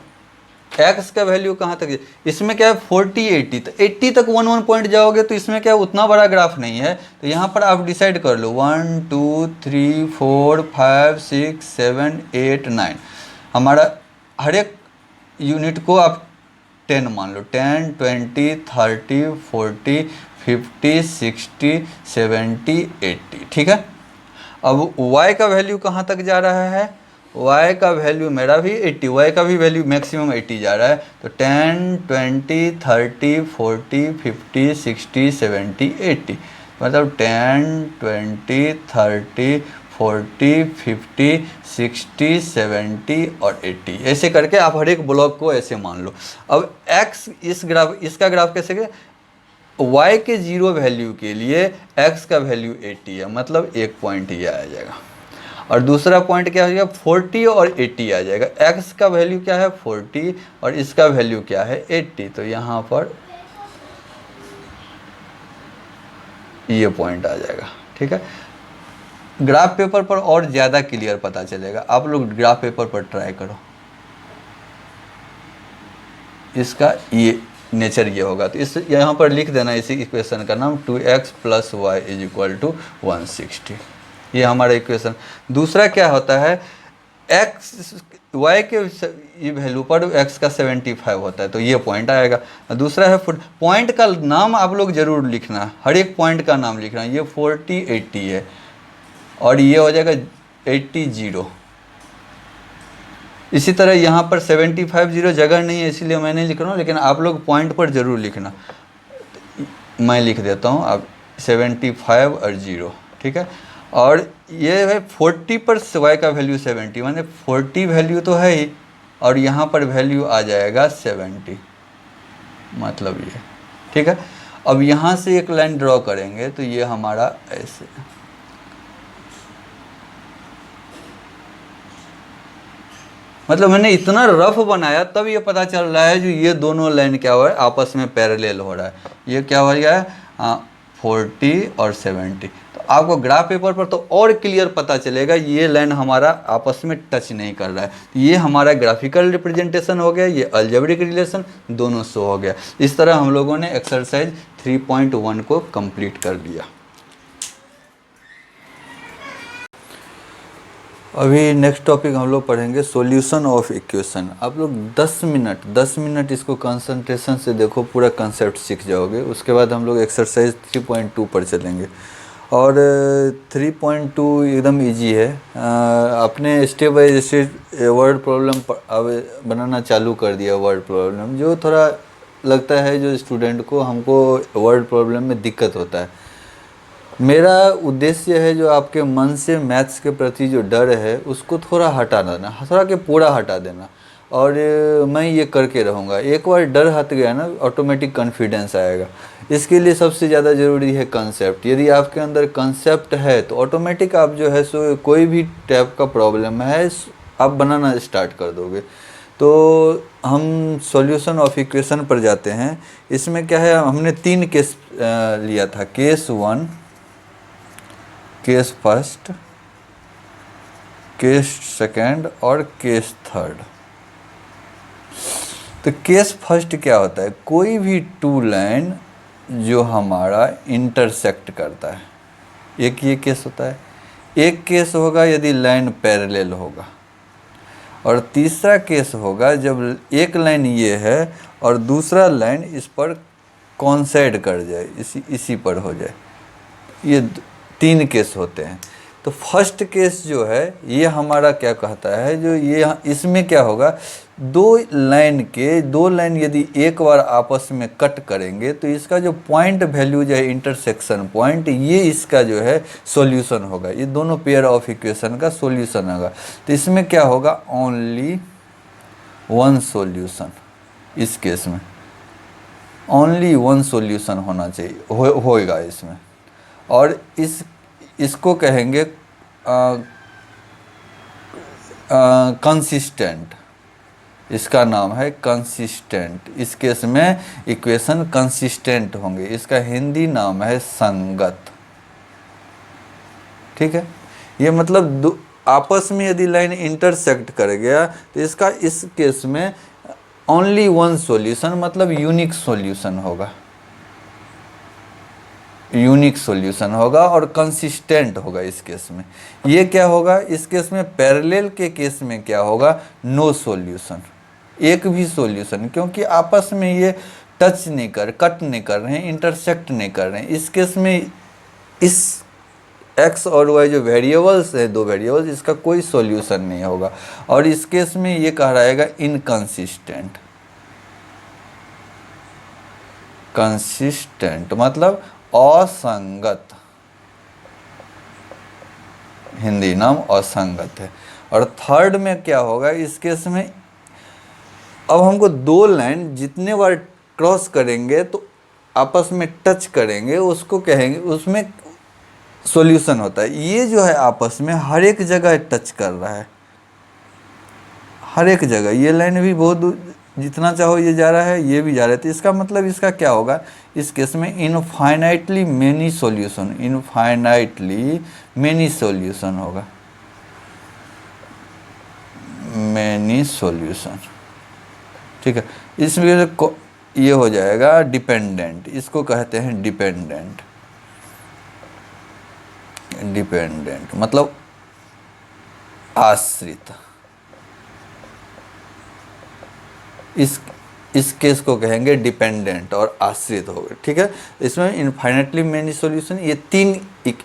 x का वैल्यू कहाँ तक है, इसमें क्या है 40 80, तो 80 तक 1 पॉइंट जाओगे तो इसमें क्या है उतना बड़ा ग्राफ नहीं है। तो यहाँ पर आप डिसाइड कर लो 1 2 3 4 5 6 7 8 9। हमारा हर एक यूनिट को आप 10 मान लो, 10 20 30 40 50 60 70 80। ठीक है, अब y का वैल्यू कहाँ तक जा रहा है, y का वैल्यू मेरा भी 80, y का भी वैल्यू मैक्सिमम 80 जा रहा है। तो 10 20 30 40 50 60 70 80, मतलब 10 20 30 40 50 60 70 और 80, ऐसे करके आप हर एक ब्लॉक को ऐसे मान लो। अब x इसका ग्राफ कैसे के y के 0 वैल्यू के लिए x का वैल्यू 80 है, मतलब एक पॉइंट ये आ जाएगा। और दूसरा पॉइंट क्या हो जाएगा 40 और 80 आ जाएगा। x का वैल्यू क्या है 40 और इसका वैल्यू क्या है 80, तो यहाँ पर ये पॉइंट आ जाएगा। ठीक है, ग्राफ पेपर पर और ज़्यादा क्लियर पता चलेगा। आप लोग ग्राफ पेपर पर ट्राई करो, इसका ये नेचर ये होगा। तो इस यहाँ पर लिख देना इसी इक्वेशन का नाम 2x + y is equal to 160। ये हमारा इक्वेशन। दूसरा क्या होता है x y के ये वैल्यू पर x का 75 होता है, तो ये पॉइंट आएगा। दूसरा है पॉइंट का नाम आप लोग जरूर लिखना, हर एक पॉइंट का नाम लिखना। ये 40 80 है और ये हो जाएगा 80 0। इसी तरह यहाँ पर 75 0 जगह नहीं है इसलिए मैं नहीं लिख रहा हूँ, लेकिन आप लोग पॉइंट पर ज़रूर लिखना। मैं लिख देता हूँ अब 75 और 0। ठीक है, और ये है 40 पर y का वैल्यू 70, माने 40 वैल्यू तो है ही और यहाँ पर वैल्यू आ जाएगा 70, मतलब ये। ठीक है, अब यहाँ से एक लाइन ड्रॉ करेंगे तो ये हमारा ऐसे, मतलब मैंने इतना रफ बनाया तब ये पता चल रहा है जो ये दोनों लाइन क्या हुआ है आपस में पैरेलल हो रहा है। ये क्या हो गया है 40 और 70। तो आपको ग्राफ पेपर पर तो और क्लियर पता चलेगा ये लाइन हमारा आपस में टच नहीं कर रहा है। ये हमारा ग्राफिकल रिप्रेजेंटेशन हो गया, ये अलजेब्रिक रिलेशन दोनों शो हो गया। इस तरह हम लोगों ने एक्सरसाइज 3.1 को कंप्लीट कर लिया। अभी नेक्स्ट टॉपिक हम लोग पढ़ेंगे सॉल्यूशन ऑफ इक्वेशन। आप लोग 10 मिनट इसको कंसंट्रेशन से देखो, पूरा कंसेप्ट सीख जाओगे। उसके बाद हम लोग एक्सरसाइज 3.2 पर चलेंगे। और 3.2 एकदम इजी है। अपने step by step word problem बनाना चालू कर दिया। वर्ड प्रॉब्लम जो थोड़ा लगता है जो स्टूडेंट को, हमको वर्ड प्रॉब्लम में दिक्कत होता है। मेरा उद्देश्य है जो आपके मन से मैथ्स के प्रति जो डर है उसको थोड़ा हटा देना, थोड़ा के पूरा हटा देना। और मैं ये करके रहूँगा। एक बार डर हट गया ना, ऑटोमेटिक कॉन्फिडेंस आएगा। इसके लिए सबसे ज़्यादा ज़रूरी है कंसेप्ट। यदि आपके अंदर कंसेप्ट है तो ऑटोमेटिक आप जो है सो कोई भी टाइप का प्रॉब्लम है आप बनाना स्टार्ट कर दोगे। तो हम सॉल्यूशन ऑफ इक्वेशन पर जाते हैं। इसमें क्या है, हमने 3 केस लिया था, case 1, case first, case second और केस थर्ड। तो केस फर्स्ट क्या होता है, कोई भी 2 लाइन जो हमारा इंटरसेक्ट करता है, एक ये केस होता है। एक केस होगा यदि लाइन पैरेलल होगा, और तीसरा केस होगा जब एक लाइन ये है और दूसरा लाइन इस पर कॉन्साइड कर जाए, इसी पर हो जाए। ये 3 केस होते हैं। तो फर्स्ट केस जो है ये हमारा क्या कहता है, जो ये इसमें क्या होगा, दो लाइन यदि एक बार आपस में कट करेंगे तो इसका जो पॉइंट वैल्यू जो है, इंटरसेक्शन पॉइंट, ये इसका जो है सॉल्यूशन होगा। ये दोनों पेयर ऑफ इक्वेशन का सॉल्यूशन होगा। तो इसमें क्या होगा, ओनली वन सॉल्यूशन। इस केस में ओनली वन सॉल्यूशन होना चाहिए, होएगा इसमें। और इसको कहेंगे कंसिस्टेंट। इसका नाम है कंसिस्टेंट। इस केस में इक्वेशन कंसिस्टेंट होंगे। इसका हिंदी नाम है संगत। ठीक है, ये मतलब आपस में यदि लाइन इंटरसेक्ट कर गया तो इसका इस केस में ओनली वन सॉल्यूशन, मतलब यूनिक सॉल्यूशन होगा, यूनिक सॉल्यूशन होगा और कंसिस्टेंट होगा इस केस में। ये क्या होगा, इस केस में पैरेलल के केस में क्या होगा, नो सॉल्यूशन, एक भी सॉल्यूशन, क्योंकि आपस में ये कट नहीं कर रहे हैं, इंटरसेक्ट नहीं कर रहे हैं। इस केस में इस x और y जो वेरिएबल्स है, दो वेरिएबल्स, इसका कोई सॉल्यूशन नहीं होगा। और इस केस में ये कह रहेगा इनकंसिस्टेंट। कंसिस्टेंट मतलब असंगत, हिंदी नाम असंगत है। और थर्ड में क्या होगा, इस केस में अब हमको दो लाइन जितने बार क्रॉस करेंगे तो आपस में टच करेंगे, उसको कहेंगे, उसमें सॉल्यूशन होता है। ये जो है आपस में हर एक जगह टच कर रहा है, हर एक जगह। ये लाइन भी बहुत दूर, जितना चाहो ये जा रहा है, ये भी जा रहा है। तो इसका मतलब इसका क्या होगा, इस केस में infinitely many solution, infinitely many solution होगा, मेनी सॉल्यूशन। ठीक है, इसमें ये हो जाएगा डिपेंडेंट, इसको कहते हैं डिपेंडेंट। डिपेंडेंट मतलब आश्रित। इस केस को कहेंगे डिपेंडेंट और आश्रित हो गए। ठीक है, इसमें इनफाइनाइटली मेनी सॉल्यूशन, ये 3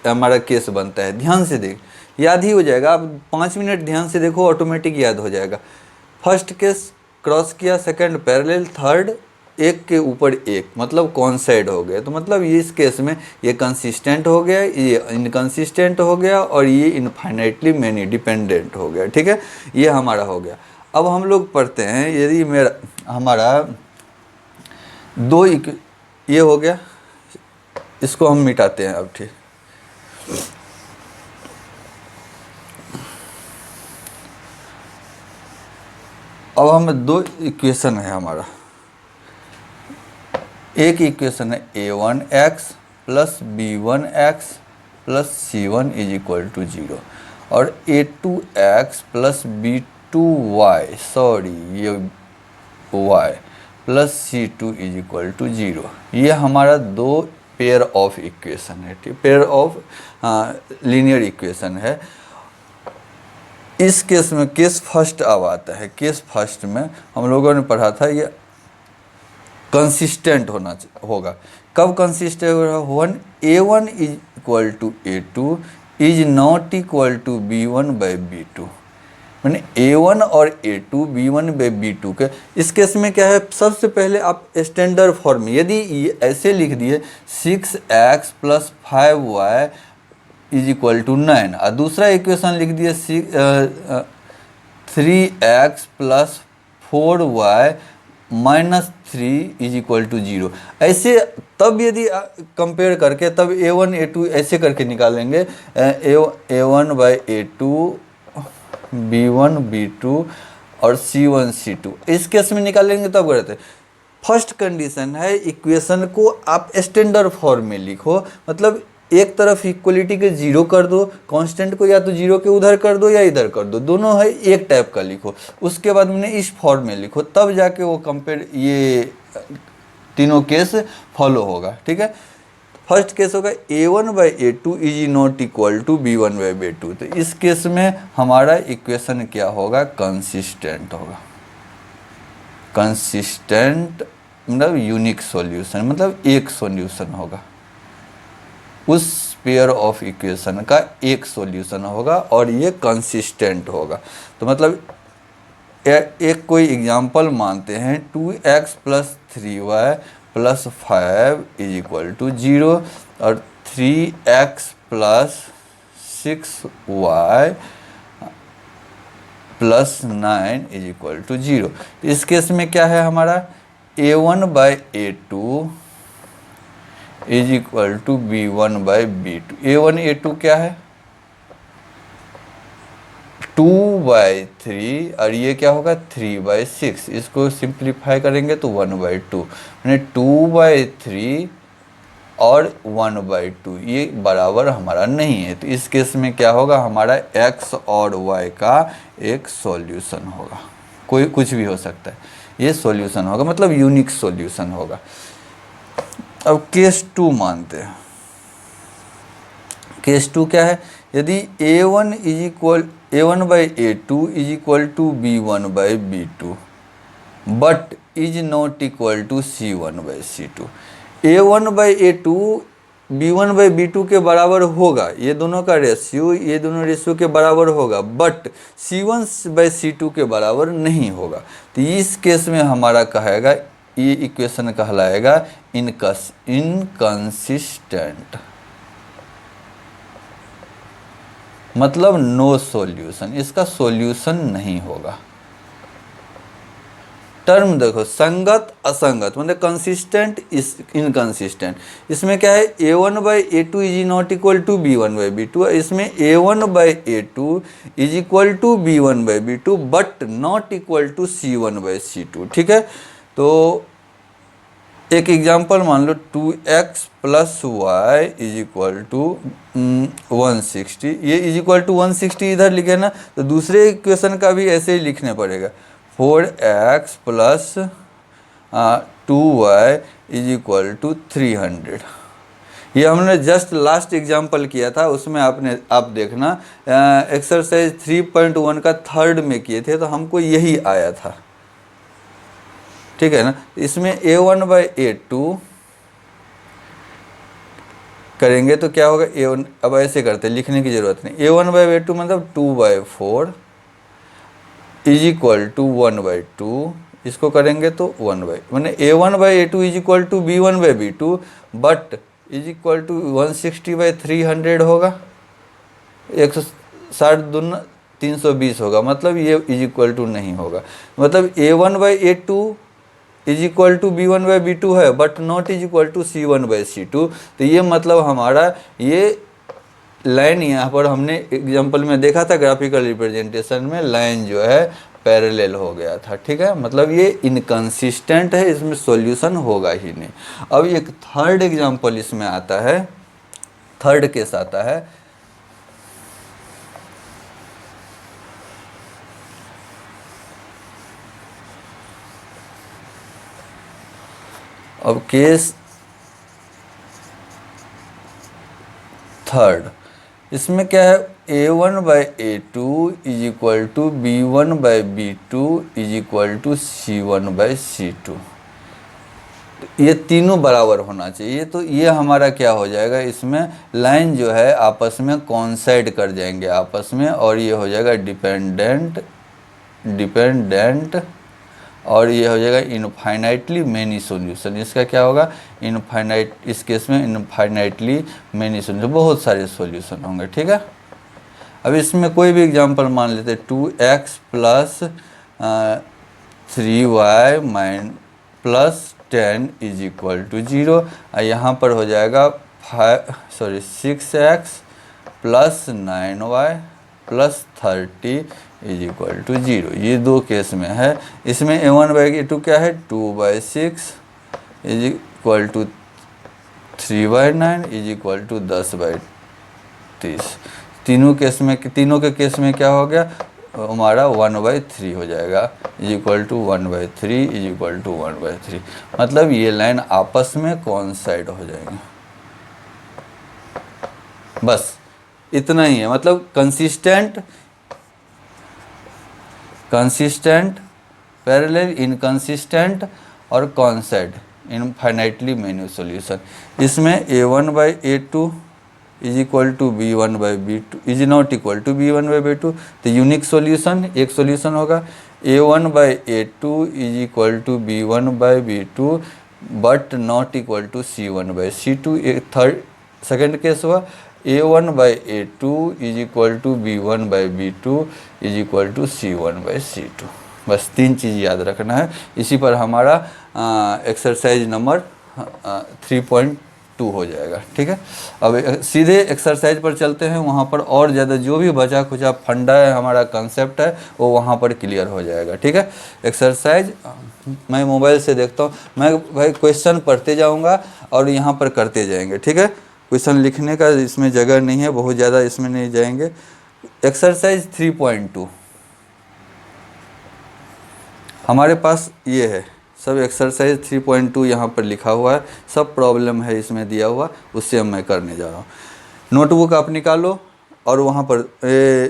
हमारा केस बनता है। ध्यान से देख, याद ही हो जाएगा। आप 5 मिनट ध्यान से देखो, ऑटोमेटिक याद हो जाएगा। फर्स्ट केस क्रॉस किया, सेकंड पैरेलल, थर्ड एक के ऊपर एक, मतलब कॉन्साइड हो गया। तो मतलब ये इस केस में ये कंसिस्टेंट हो गया, ये इनकंसिस्टेंट हो गया, और ये इनफाइनाइटली मेनी डिपेंडेंट हो गया। ठीक है, ये हमारा हो गया। अब हम लोग पढ़ते हैं, यदि हमारा ये हो गया, इसको हम मिटाते हैं अब। ठीक, अब हम 2 इक्वेशन है हमारा। एक इक्वेशन है a1x plus b1x plus c1 is equal to 0, और a2x प्लस b2y, सॉरी ये y plus c2 is equal to 0। ये हमारा 2 पेयर ऑफ इक्वेशन है। ठीक, पेयर ऑफ लीनियर इक्वेशन है। इस केस में केस फर्स्ट अब आता है। केस फर्स्ट में हम लोगों ने पढ़ा था, ये कंसिस्टेंट होगा। कब कंसिस्टेंट होगा, one a1 is equal to a2 is not equal to b1 by b2। मैंने a1 और a2 b1 बाई b2 के, इस केस में क्या है, सबसे पहले आप स्टैंडर्ड फॉर्म में यदि ये ऐसे लिख दिए 6x plus 5y is equal to 9, और दूसरा इक्वेशन लिख दिए 3x plus 4y minus 3 is equal to 0, ऐसे तब यदि कंपेयर करके तब a1 a2 ऐसे करके निकालेंगे, a1 by a2 b1 b2 और c1 c2, इस केस में निकालेंगे तब करते। फर्स्ट कंडीशन है इक्वेशन को आप स्टैंडर्ड फॉर्म में लिखो, मतलब एक तरफ इक्वलिटी के 0 कर दो, कांस्टेंट को या तो 0 के उधर कर दो या इधर कर दो, दोनों है एक टाइप का लिखो। उसके बाद मैंने इस फॉर्म में लिखो, तब जाके वो कंपेयर, ये तीनों केस फॉलो होगा। ठीक है, फर्स्ट केस होगा a1 by a2 is not equal to b1 by b2। तो इस केस में हमारा इक्वेशन क्या होगा, कंसिस्टेंट होगा। कंसिस्टेंट मतलब यूनिक सॉल्यूशन, मतलब एक सॉल्यूशन होगा, उस पेयर ऑफ इक्वेशन का एक सॉल्यूशन होगा और ये कंसिस्टेंट होगा। तो मतलब एक कोई एग्जांपल मानते हैं 2x plus 3y plus 5 is equal to 0 और 3x plus 6y plus 9 is equal to 0। इस केस में क्या है हमारा a1/a2 is equal to b1/b2। a1 a2 क्या है 2/3 और ये क्या होगा 3/6। इसको सिंप्लीफाई करेंगे तो 1/2, यानी 2/3 और 1/2 ये बराबर हमारा नहीं है। तो इस केस में क्या होगा हमारा x और y का एक सॉल्यूशन होगा, कोई कुछ भी हो सकता है, ये सॉल्यूशन होगा, मतलब यूनिक सॉल्यूशन होगा। अब केस 2 मानते हैं। केस 2 क्या है, यदि a1/a2 is equal to b1/b2 but is not equal to c1/c2। a1/a2 b1/b2 के बराबर होगा, ये दोनों का रेशियो, ये दोनों रेशियो के बराबर होगा, बट c1/c2 के बराबर नहीं होगा। तो इस केस में हमारा कहेगा, ये इक्वेशन कहलाएगा इनकंसिस्टेंट, मतलब नो सॉल्यूशन, इसका सॉल्यूशन नहीं होगा। टर्म देखो, संगत असंगत, मतलब कंसिस्टेंट इनकंसिस्टेंट। इसमें क्या है a1/a2 is not equal to b1/b2, इसमें a1/a2 is equal to b1/b2 but not equal to c1/c2। ठीक है, तो एक एग्जांपल मान लो 2x plus y is equal to 160। ये इज इक्वल टू 160 इधर लिखे ना, तो दूसरे इक्वेशन का भी ऐसे ही लिखने पड़ेगा 4x plus 2y is equal to 300। ये हमने जस्ट लास्ट एग्जांपल किया था, उसमें आप देखना एक्सरसाइज 3.1 का थर्ड में किए थे, तो हमको यही आया था। ठीक है ना, इसमें a1/a2 करेंगे तो क्या होगा a1, अब ऐसे करते लिखने की जरूरत नहीं, a1/a2 मतलब 2/4 इज इक्वल टू 1/2, इसको करेंगे तो 1/, मैंने a1/a2 is equal to b1/b2 but is equal to 160/300 होगा, 160 दूना 320 होगा, मतलब ये इज इक्वल टू नहीं होगा। मतलब a1/a2 is equal to b1/b2 है but not is equal to c1/c2। तो ये मतलब हमारा ये लाइन यहाँ पर हमने एग्जांपल में देखा था, ग्राफिकल रिप्रेजेंटेशन में लाइन जो है पैरेलल हो गया था। ठीक है, मतलब ये इनकंसिस्टेंट है, इसमें सॉल्यूशन होगा ही नहीं। अब एक थर्ड एग्जांपल इसमें आता है, थर्ड केस आता है। अब केस थर्ड, इसमें क्या है a1/a2 is equal to b1/b2 is equal to c1/c2। ये तीनों बराबर होना चाहिए। तो ये हमारा क्या हो जाएगा, इसमें लाइन जो है आपस में कॉन्साइड कर जाएंगे आपस में, और ये हो जाएगा डिपेंडेंट और ये हो जाएगा इनफाइनाइटली मेनी सॉल्यूशन। इसका क्या होगा इनफाइनाइट, इस केस में इनफाइनाइटली मेनी सॉल्यूशन, बहुत सारे सॉल्यूशन होंगे। ठीक है, अब इसमें कोई भी एग्जांपल मान लेते हैं 2x plus 3y plus 10 is equal to 0। यहाँ पर हो जाएगा 6x plus 9y plus 30 is equal to 0। ये दो केस में है। इसमें a1/a2 क्या है 2/6 is equal to 3/9 is equal to 10/30। तीनों के केस में क्या हो गया हमारा 1/3 हो जाएगा, is equal to 1/3 is equal to 1/3। मतलब ये लाइन आपस में कॉन्साइड हो जाएंगे, बस इतना ही है। मतलब कंसिस्टेंट पैरेलल, इनकंसिस्टेंट और कॉन्सेट इनफाइनाइटली मेनी सॉल्यूशन। इसमें a1/a2 is equal to b1/b2 is not equal to b1/b2, तो यूनिक सॉल्यूशन एक सॉल्यूशन होगा। a1/a2 is equal to b1/b2 but not equal to c1/c2। एक थर्ड सेकेंड केस हुआ a1/a2 is equal to b1/b2 is equal to c1/c2। बस 3 चीज़ याद रखना है। इसी पर हमारा एक्सरसाइज नंबर 3.2 हो जाएगा। ठीक है, अब सीधे एक्सरसाइज पर चलते हैं। वहाँ पर और ज़्यादा जो भी बचा खुचा फंडा है, हमारा कंसेप्ट है, वो वहाँ पर क्लियर हो जाएगा। ठीक है, एक्सरसाइज मैं मोबाइल से देखता हूँ, मैं भाई क्वेश्चन पढ़ते जाऊँगा और यहाँ पर करते जाएंगे। ठीक है, क्वेश्चन लिखने का इसमें जगह नहीं है, बहुत ज़्यादा इसमें नहीं जाएंगे। एक्सरसाइज 3.2 हमारे पास ये है, सब एक्सरसाइज 3.2 यहाँ पर लिखा हुआ है, सब प्रॉब्लम है इसमें दिया हुआ, उससे मैं करने जा रहा हूँ। नोटबुक आप निकालो और वहाँ पर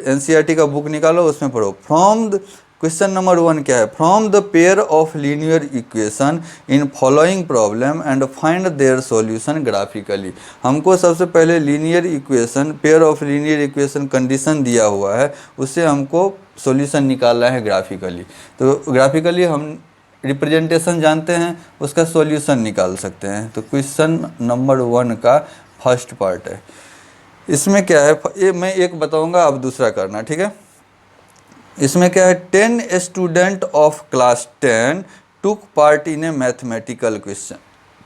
एनसीईआरटी का बुक निकालो, उसमें पढ़ो। फ्रॉम द क्वेश्चन नंबर 1 क्या है, from the pair of linear equation in following problem and find their solution graphically. हमको सबसे पहले linear equation, pair of linear equation condition दिया हुआ है, उससे हमको सॉल्यूशन निकालना है ग्राफिकली। तो ग्राफिकली हम रिप्रेजेंटेशन जानते हैं, उसका सॉल्यूशन निकाल सकते हैं। तो क्वेश्चन नंबर 1 का फर्स्ट पार्ट है। इसमें क्या है, ये मैं एक बताऊंगा, आप दूसरा करना। ठीक है, इसमें क्या है, 10 student of class 10 took part in A mathematical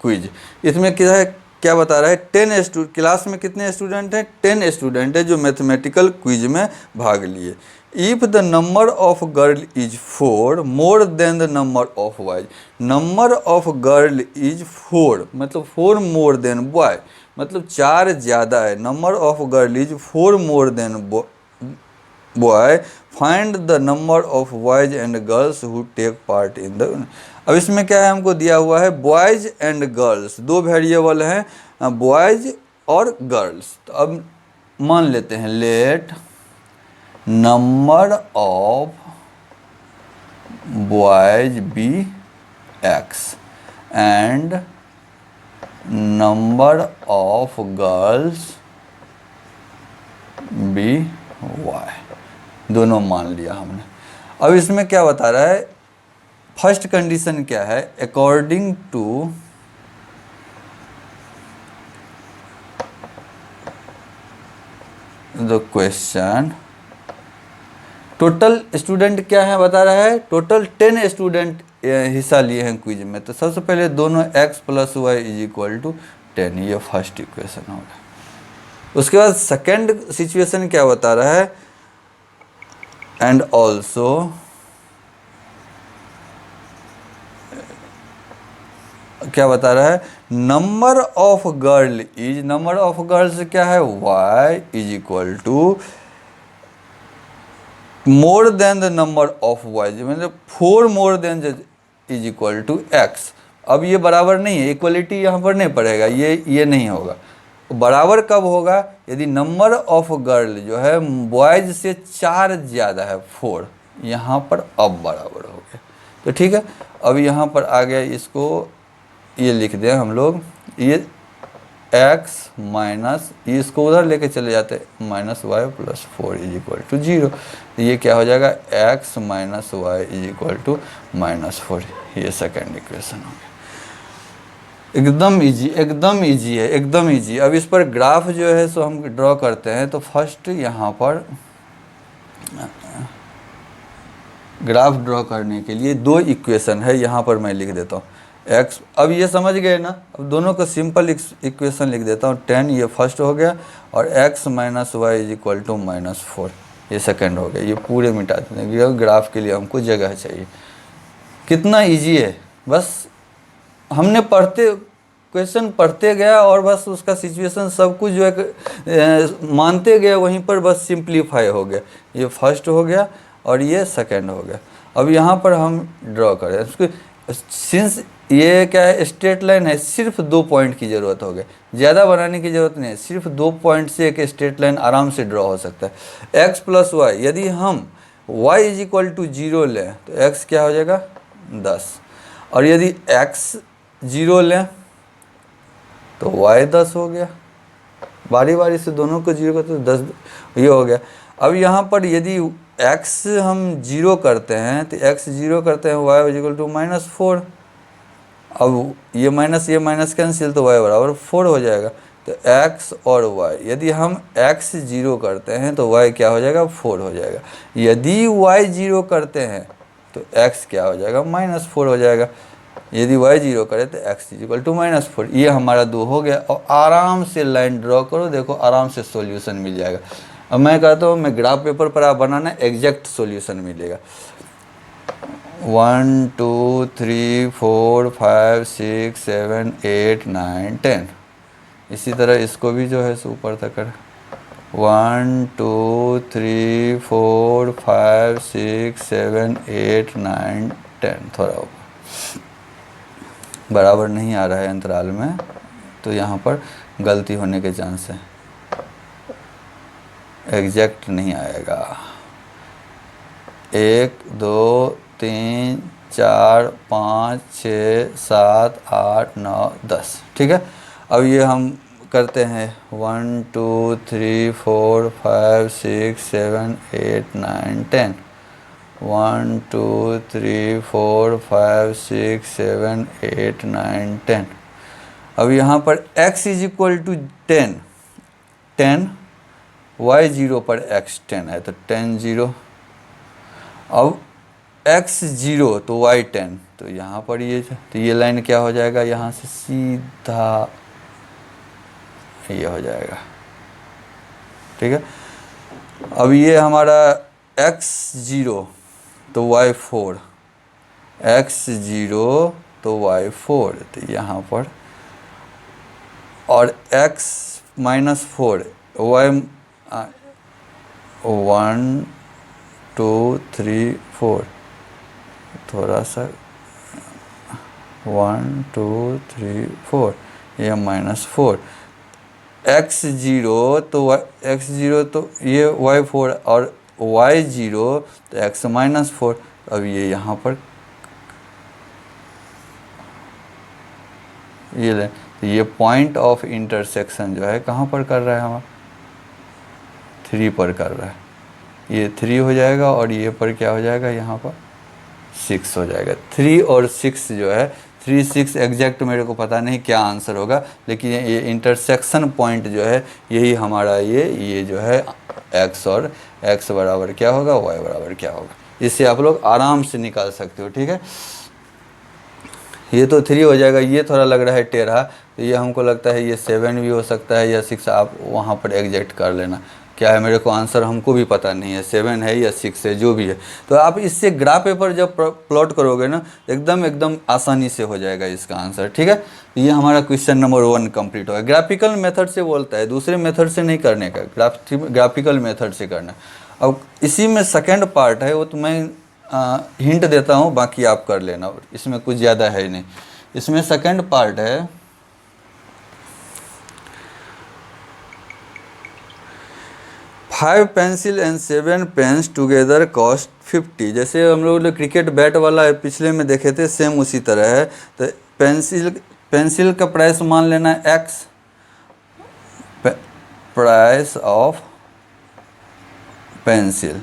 quiz. इसमें क्या है, क्या बता रहा है, 10 क्लास में कितने स्टूडेंट हैं, 10 स्टूडेंट है जो मैथमेटिकल क्विज में भाग लिए। If the number of girl is 4 more than the number of boys. Number of girl is 4 मतलब 4 मोर देन बॉय, मतलब 4 ज़्यादा है। Number of girl is 4 more than boy, find the number of boys and girls who take part in the. अब इसमें क्या है, हमको दिया हुआ है बॉयज एंड गर्ल्स, 2 वेरिएबल हैं, बॉयज और गर्ल्स। तो अब मान लेते हैं, let number of boys be x and number of girls be y, दोनों मान लिया हमने। अब इसमें क्या बता रहा है, फर्स्ट कंडीशन क्या है, according to the question total student क्या है बता रहा है, टोटल 10 स्टूडेंट हिस्सा लिए हैं क्विज में। तो सबसे पहले दोनों x + y is equal to 10, ये फर्स्ट इक्वेशन होगा। उसके बाद सेकंड सिचुएशन क्या बता रहा है, एंड ऑल्सो क्या बता रहा है, number of girl is, number of girls क्या है, y is equal to more than the number of boys, मतलब 4 more than is equal to x। अब ये बराबर नहीं है, इक्वलिटी यहाँ पर नहीं पड़ेगा, ये नहीं होगा। बराबर कब होगा, यदि नंबर ऑफ गर्ल जो है बॉयज से 4 ज़्यादा है, 4, यहाँ पर अब बराबर हो गया। तो ठीक है, अब यहाँ पर आ गया, इसको ये लिख दें हम लोग, ये x माइनस, इसको उधर लेके चले जाते हैं, -y + 4 इज इक्वल टू 0। ये क्या हो जाएगा, x - y is equal to -4। ये सेकेंड इक्वेशन हो गया। एकदम इजी, एकदम इजी है, एकदम इजी। अब इस पर ग्राफ जो है सो हम ड्रॉ करते हैं। तो फर्स्ट यहाँ पर ग्राफ ड्रॉ करने के लिए 2 इक्वेशन है, यहाँ पर मैं लिख देता हूँ x। अब ये समझ गए ना, अब दोनों को सिंपल इक्वेशन लिख देता हूँ। 10 ये फर्स्ट हो गया और x - y is equal to -4 ये सेकंड हो गया। ये पूरे मिटा देंगे, ग्राफ के लिए हमको जगह चाहिए। कितना इजी है, बस हमने क्वेश्चन पढ़ते गया और बस उसका सिचुएशन सब कुछ जो है मानते गए, वहीं पर बस सिंप्लीफाई हो गया। ये फर्स्ट हो गया और ये सेकंड हो गया। अब यहाँ पर हम ड्रॉ करें उसको, सिंस ये क्या है, स्ट्रेट लाइन है, सिर्फ 2 पॉइंट की ज़रूरत हो गई, ज़्यादा बनाने की ज़रूरत नहीं है। सिर्फ 2 पॉइंट से एक स्ट्रेट लाइन आराम से ड्रॉ हो सकता है। x + y, यदि हम y = 0 लें तो x क्या हो जाएगा, 10। और यदि x 0 लें तो y 10 हो गया। बारी बारी से दोनों को 0 करते तो 10 ये हो गया। अब यहाँ पर यदि x हम 0 करते हैं तो x 0 करते हैं y इक्वल टू -4। अब ये माइनस कैंसिल तो y बराबर 4 हो जाएगा। तो x और y, यदि हम x 0 करते हैं तो y क्या हो जाएगा, 4 हो जाएगा। यदि y 0 करते हैं तो x क्या हो जाएगा, -4 हो जाएगा। यदि y 0 करे तो x इक्वल टू -4। ये हमारा 2 हो गया। और आराम से लाइन ड्रॉ करो, देखो आराम से सॉल्यूशन मिल जाएगा। अब मैं कहता हूँ मैं ग्राफ पेपर पर आप बनाना, एग्जैक्ट सॉल्यूशन मिलेगा। 1 2 3 4 5 6 7 8 9 10। इसी तरह इसको भी जो है सो ऊपर तक कर 1 2 3 4 5 6 7 8 9 10। थोड़ा ऊपर बराबर नहीं आ रहा है अंतराल में, तो यहाँ पर गलती होने के चांस है, एग्जैक्ट नहीं आएगा। 1 2 3 4 5 6 7 8 9 10। ठीक है। अब ये हम करते हैं 1 2 3 4 5 6 7 8 9 10। 1 2 3 4 5 6 7 8 9 10। अब यहाँ पर x is equal to 10, y 0 पर x 10 है तो 10 0। अब x 0 तो y 10, तो यहाँ पर ये लाइन क्या हो जाएगा, यहाँ से सीधा ये हो जाएगा। ठीक है। अब ये हमारा x 0 तो y 4, x 0 तो y 4, तो यहाँ पर, और x -4 y 1 2 3 4, थोड़ा सा 1 2 3 4, ये -4, x 0 तो x 0 तो ये y 4 और y 0 तो x -4। अब ये यहाँ पर ये ले, तो ये पॉइंट ऑफ इंटरसेक्शन जो है कहाँ पर कर रहा है हमारा, 3 पर कर रहा है। ये 3 हो जाएगा और ये पर क्या हो जाएगा, यहाँ पर 6 हो जाएगा। 3 और 6 जो है 3 6 एग्जैक्ट मेरे को पता नहीं क्या आंसर होगा, लेकिन ये इंटरसेक्शन पॉइंट जो है यही हमारा ये जो है x और x बराबर क्या होगा, y बराबर क्या होगा। इससे आप लोग आराम से निकाल सकते हो। ठीक है। ये तो 3 हो जाएगा, ये थोड़ा लग रहा है टेढ़ा, तो ये हमको लगता है ये 7 भी हो सकता है या 6, आप वहाँ पर एग्जैक्ट कर लेना। क्या है मेरे को आंसर हमको भी पता नहीं है, 7 है या 6 है, जो भी है। तो आप इससे ग्राफ पेपर जब प्लॉट करोगे ना, एकदम आसानी से हो जाएगा इसका आंसर। ठीक है। ये हमारा क्वेश्चन नंबर 1 कंप्लीट होगा। ग्राफिकल मेथड से बोलता है, दूसरे मेथड से नहीं करने का, ग्राफिकल मेथड से करना। अब इसी में सेकेंड पार्ट है, वो तो मैं हिंट देता हूँ, बाकी आप कर लेना, इसमें कुछ ज़्यादा है नहीं। इसमें सेकेंड पार्ट है 5 pencil and 7 pens together cost 50। जैसे हम लोग क्रिकेट बैट वाला पिछले में देखे थे, सेम उसी तरह है। तो पेंसिल का प्राइस मान लेना x, price of pencil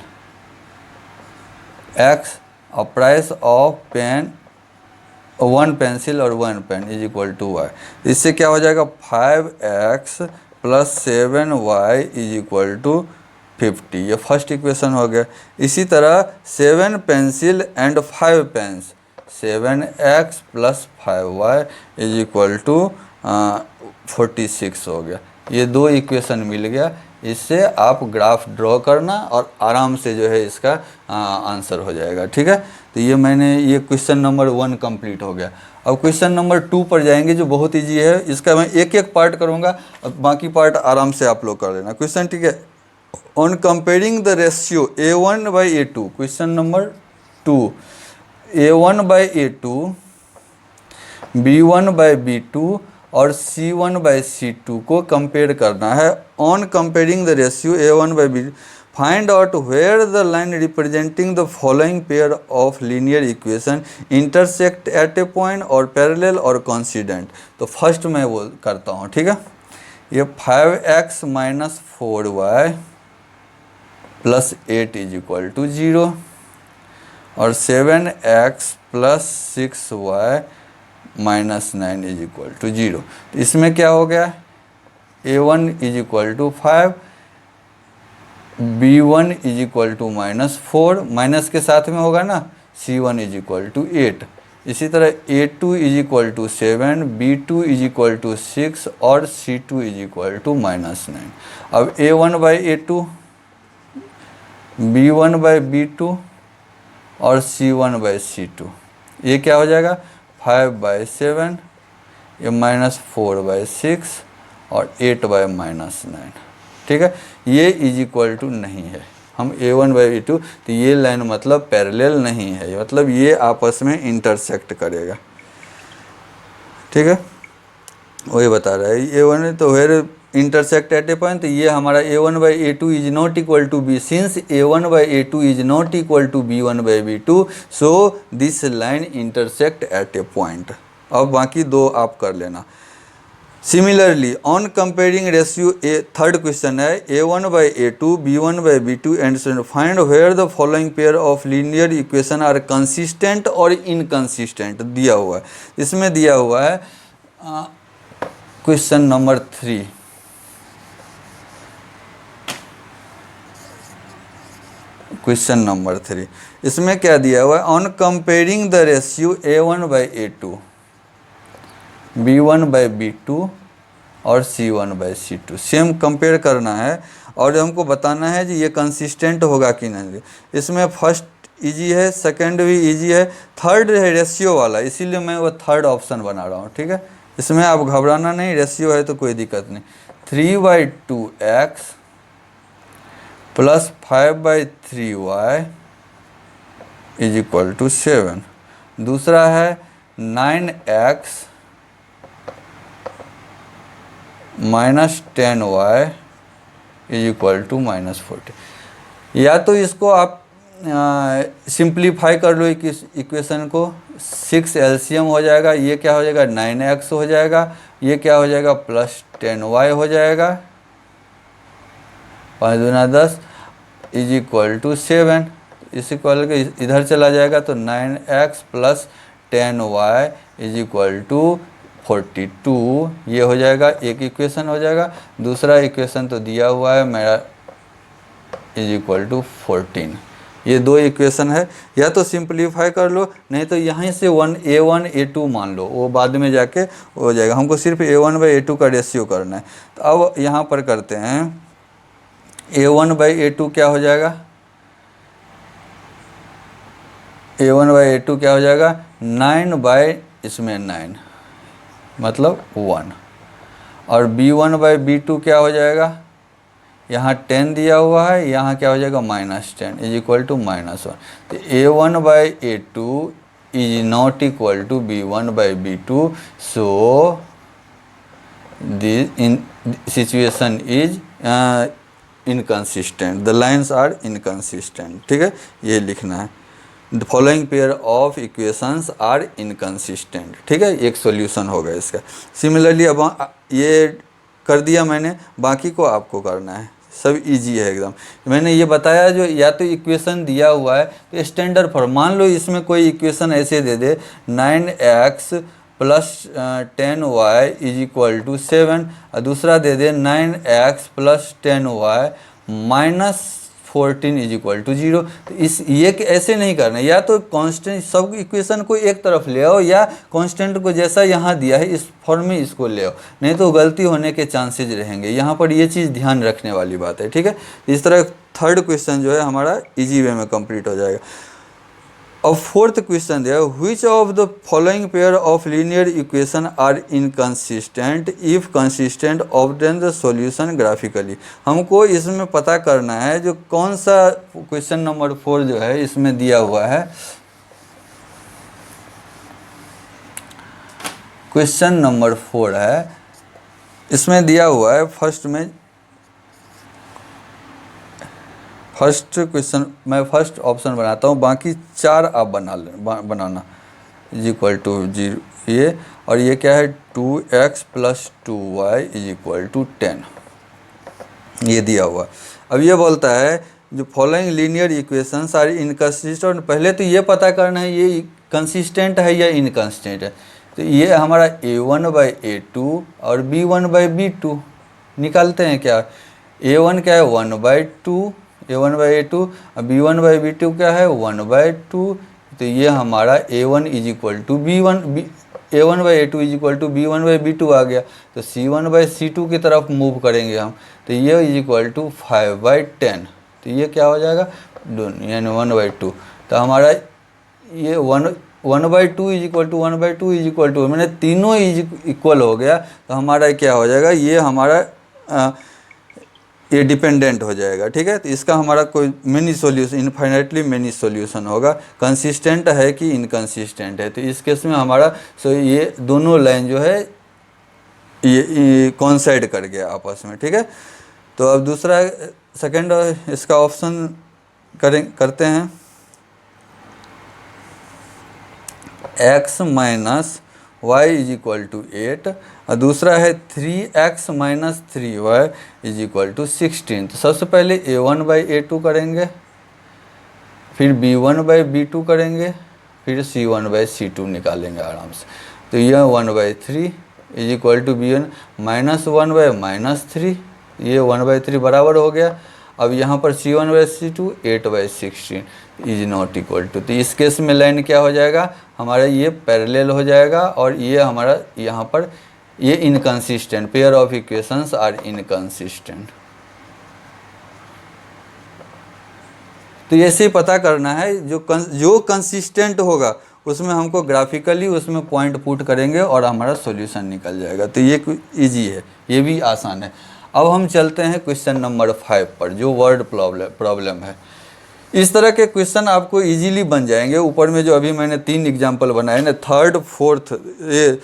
x, और प्राइस ऑफ पेन 1 पेंसिल और 1 pen is equal to y। इससे क्या हो जाएगा, 5x + 7y is equal to 50। ये फर्स्ट इक्वेशन हो गया। इसी तरह 7 pencil and 5 pens, 7x + 5y is equal to 46 हो गया। ये 2 इक्वेशन मिल गया। इससे आप ग्राफ ड्रॉ करना और आराम से जो है इसका आंसर हो जाएगा। ठीक है। तो ये क्वेश्चन नंबर 1 कंप्लीट हो गया। अब क्वेश्चन नंबर 2 पर जाएंगे, जो बहुत इजी है। इसका मैं एक पार्ट करूँगा, अब बाकी पार्ट आराम से आप लोग कर लेना क्वेश्चन। ठीक है। On comparing the ratio A1/A2, question number 2, A1/A2, B1/B2 और C1/C2 को कंपेयर करना है। On comparing the ratio A1/B2, find out where the line representing the following pair of linear equation intersect at a point और parallel और coincident. तो first मैं वो करता हूँ, ठीक है। ये 5x minus 4y plus 8 is equal to 0 और 7x plus 6y minus 9 is equal to 0। तो इसमें क्या हो गया, a1 is equal to 5, b1 is equal to minus 4, minus के साथ में होगा ना, c1 इज इक्वल टू 8। इसी तरह a2 is equal to 7, b2 is equal to 6 और c2 is equal to minus 9। अब a1 by a2, b1 by b2 और c1 बाई c2, ये क्या हो जाएगा 5 बाई 7, ये माइनस 4 बाई 6 और 8 बाई माइनस 9, ठीक है। ये इज इक्वल टू नहीं है, हम a1 बाई a2, तो ये लाइन मतलब पैरेलल नहीं है, मतलब ये आपस में इंटरसेक्ट करेगा, ठीक है। वही बता रहा है a1 तो where intersect at a point, तो ये हमारा a1 by a2 is not equal to b, since a1 by a2 is not equal to b1 by b2, so this line intersect at a point. अब बाकी दो आप कर लेना। Similarly on comparing ratio, a third question है a1 by a2, b1 by b2 and find where the following pair of linear equation are consistent और inconsistent दिया हुआ है। इसमें दिया हुआ है क्वेश्चन नंबर 3, क्वेश्चन नंबर 3, इसमें क्या दिया हुआ है, on comparing the ratio a1 by a2, b1 by b2 और c1 by c2, same compare करना है और हमको बताना है कि ये कंसिस्टेंट होगा कि नहीं। इसमें फर्स्ट इजी है, सेकंड भी इजी है, थर्ड है रेशियो वाला, इसीलिए मैं वो थर्ड ऑप्शन बना रहा हूँ, ठीक है। इसमें आप घबराना नहीं, रेशियो है तो कोई दिक्कत नहीं। 3/2x plus 5/3y is equal to 7। दूसरा है 9x minus 10y is equal to minus 40। या तो इसको आप सिंप्लीफाई कर लो इक्वेशन को, 6 एलसीएम हो जाएगा, ये क्या हो जाएगा 9x हो जाएगा, ये क्या हो जाएगा प्लस 10y हो जाएगा, 5 दूना 10 इज इक्वल टू 7। इस इक्वल के इधर चला जाएगा तो 9x plus 10y is equal to 42, ये हो जाएगा, एक इक्वेशन हो जाएगा। दूसरा इक्वेशन तो दिया हुआ है मेरा इज इक्वल टू 14। ये दो इक्वेशन है, या तो सिंप्लीफाई कर लो, नहीं तो यहाँ से a1 a2 मान लो, वो बाद में जाके हो जाएगा। हमको सिर्फ a1 बाई a2 का रेशियो करना है। तो अब यहाँ पर करते हैं, a1 बाई a2 क्या हो जाएगा, a1 बाई a2 क्या हो जाएगा 9 बाई इसमें 9 मतलब 1, और b1 बाई b2 क्या हो जाएगा, यहाँ 10 दिया हुआ है, यहाँ क्या हो जाएगा -10 इज इक्वल टू -1। तो a1 by a2 is not equal to b1 by b2, so this in situation is inconsistent, the lines are inconsistent, ठीक है, ये लिखना है। The following pair of equations are inconsistent, ठीक है, एक सॉल्यूशन होगा इसका। सिमिलरली अब ये कर दिया मैंने, बाकी को आपको करना है, सब इजी है एकदम। मैंने ये बताया जो या तो इक्वेशन दिया हुआ है तो स्टैंडर्ड फॉर्म, मान लो इसमें कोई इक्वेशन ऐसे दे दे 9x plus 10y is equal to 7, और दूसरा दे दे 9x plus 10y minus 14 is equal to 0। तो इस ये ऐसे नहीं करना, या तो कांस्टेंट सब इक्वेशन को एक तरफ ले आओ, या कांस्टेंट को जैसा यहाँ दिया है इस फॉर्म में इसको ले आओ, नहीं तो गलती होने के चांसेज रहेंगे। यहाँ पर ये चीज़ ध्यान रखने वाली बात है, ठीक है। इस तरह थर्ड क्वेश्चन जो है हमारा इजी वे में कंप्लीट हो जाएगा। अब फोर्थ क्वेश्चन दिया, which of the following pair of linear equation are inconsistent, if consistent obtain the solution graphically. हमको इसमें पता करना है जो कौन सा क्वेश्चन नंबर 4 जो है इसमें दिया हुआ है। क्वेश्चन नंबर 4 है, इसमें दिया हुआ है फर्स्ट में फर्स्ट क्वेश्चन मैं फर्स्ट ऑप्शन बनाता हूँ, बाकी 4 आप बनाना। इज इक्वल टू 0 ये, और ये क्या है 2x + 2y = 10, ये दिया हुआ। अब ये बोलता है जो following linear equations are inconsistent. पहले तो ये पता करना है ये कंसिस्टेंट है या इनकंसिस्टेंट है। तो ये हमारा a1/a2 और b1/b2 निकालते हैं। क्या a1 क्या है 1/2 a1/a2, और b1/b2 क्या है 1/2। तो ये हमारा a1 = b1 a1/a2 = b1/b2 आ गया। तो c1/c2 की तरफ मूव करेंगे हम, तो ये = 5/10। तो ये क्या हो जाएगा यानी 1/2। तो हमारा ये 1/2 = 1/2 = मैंने तीनों इक्वल हो गया। तो हमारा क्या हो जाएगा, ये हमारा ये डिपेंडेंट हो जाएगा। ठीक है, तो इसका हमारा कोई many solution, infinitely many solution होगा। कंसिस्टेंट है कि इनकंसिस्टेंट है, तो इस केस में हमारा ये दोनों लाइन जो है ये कॉन्साइड कर गया आपस में। ठीक है, तो अब दूसरा सेकंड इसका ऑप्शन करते हैं। x - y = 8, और दूसरा है 3x - 3y = 16। तो सबसे पहले a1/a2 करेंगे, फिर b1/b2 करेंगे, फिर c1/c2 निकालेंगे आराम से। तो यह 1/3 = b1 -1/- 3, ये 1/3 बराबर हो गया। अब यहाँ पर c1/c2 8/16 ≠ तो इस केस में लाइन क्या हो जाएगा हमारा, ये पैरेलल हो जाएगा, और ये हमारा यहाँ पर ये inconsistent, pair of equations are inconsistent. तो ऐसे ही पता करना है, जो कंसिस्टेंट होगा उसमें हमको ग्राफिकली उसमें पॉइंट पुट करेंगे और हमारा सॉल्यूशन निकल जाएगा। तो ये इजी है, ये भी आसान है। अब हम चलते हैं क्वेश्चन नंबर 5 पर, जो वर्ड प्रॉब्लम है। इस तरह के क्वेश्चन आपको इजीली बन जाएंगे। ऊपर में जो अभी मैंने 3 एग्जाम्पल बनाए ना, थर्ड फोर्थ, ये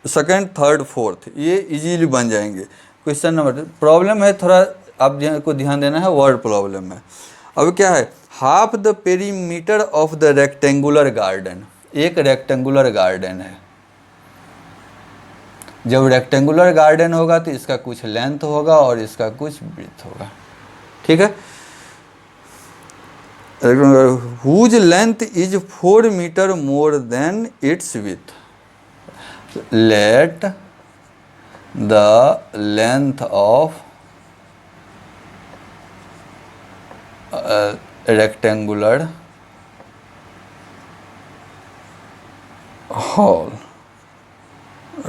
सेकंड थर्ड फोर्थ, ये इजीली बन जाएंगे। क्वेश्चन नंबर प्रॉब्लम है, थोड़ा आपको ध्यान देना है, वर्ड प्रॉब्लम है। अब क्या है, half the perimeter of the rectangular garden. एक रेक्टेंगुलर गार्डन है, जब रेक्टेंगुलर गार्डन होगा तो इसका कुछ लेंथ होगा और इसका कुछ ब्रेड्थ होगा। ठीक है, whose length is 4 meter more than its width. Let the length of rectangular hall,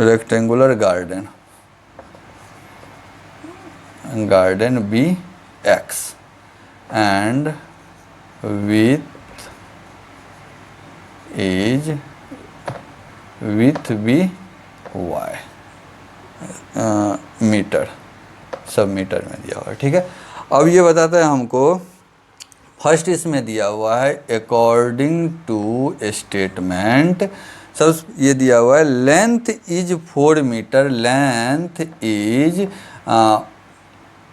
rectangular garden be x and width be y metre, सब मीटर में दिया हुआ है। ठीक है, अब ये बताता है हमको, फर्स्ट इसमें दिया हुआ है अकॉर्डिंग टू स्टेटमेंट, सब ये दिया हुआ है लेंथ इज 4 मीटर,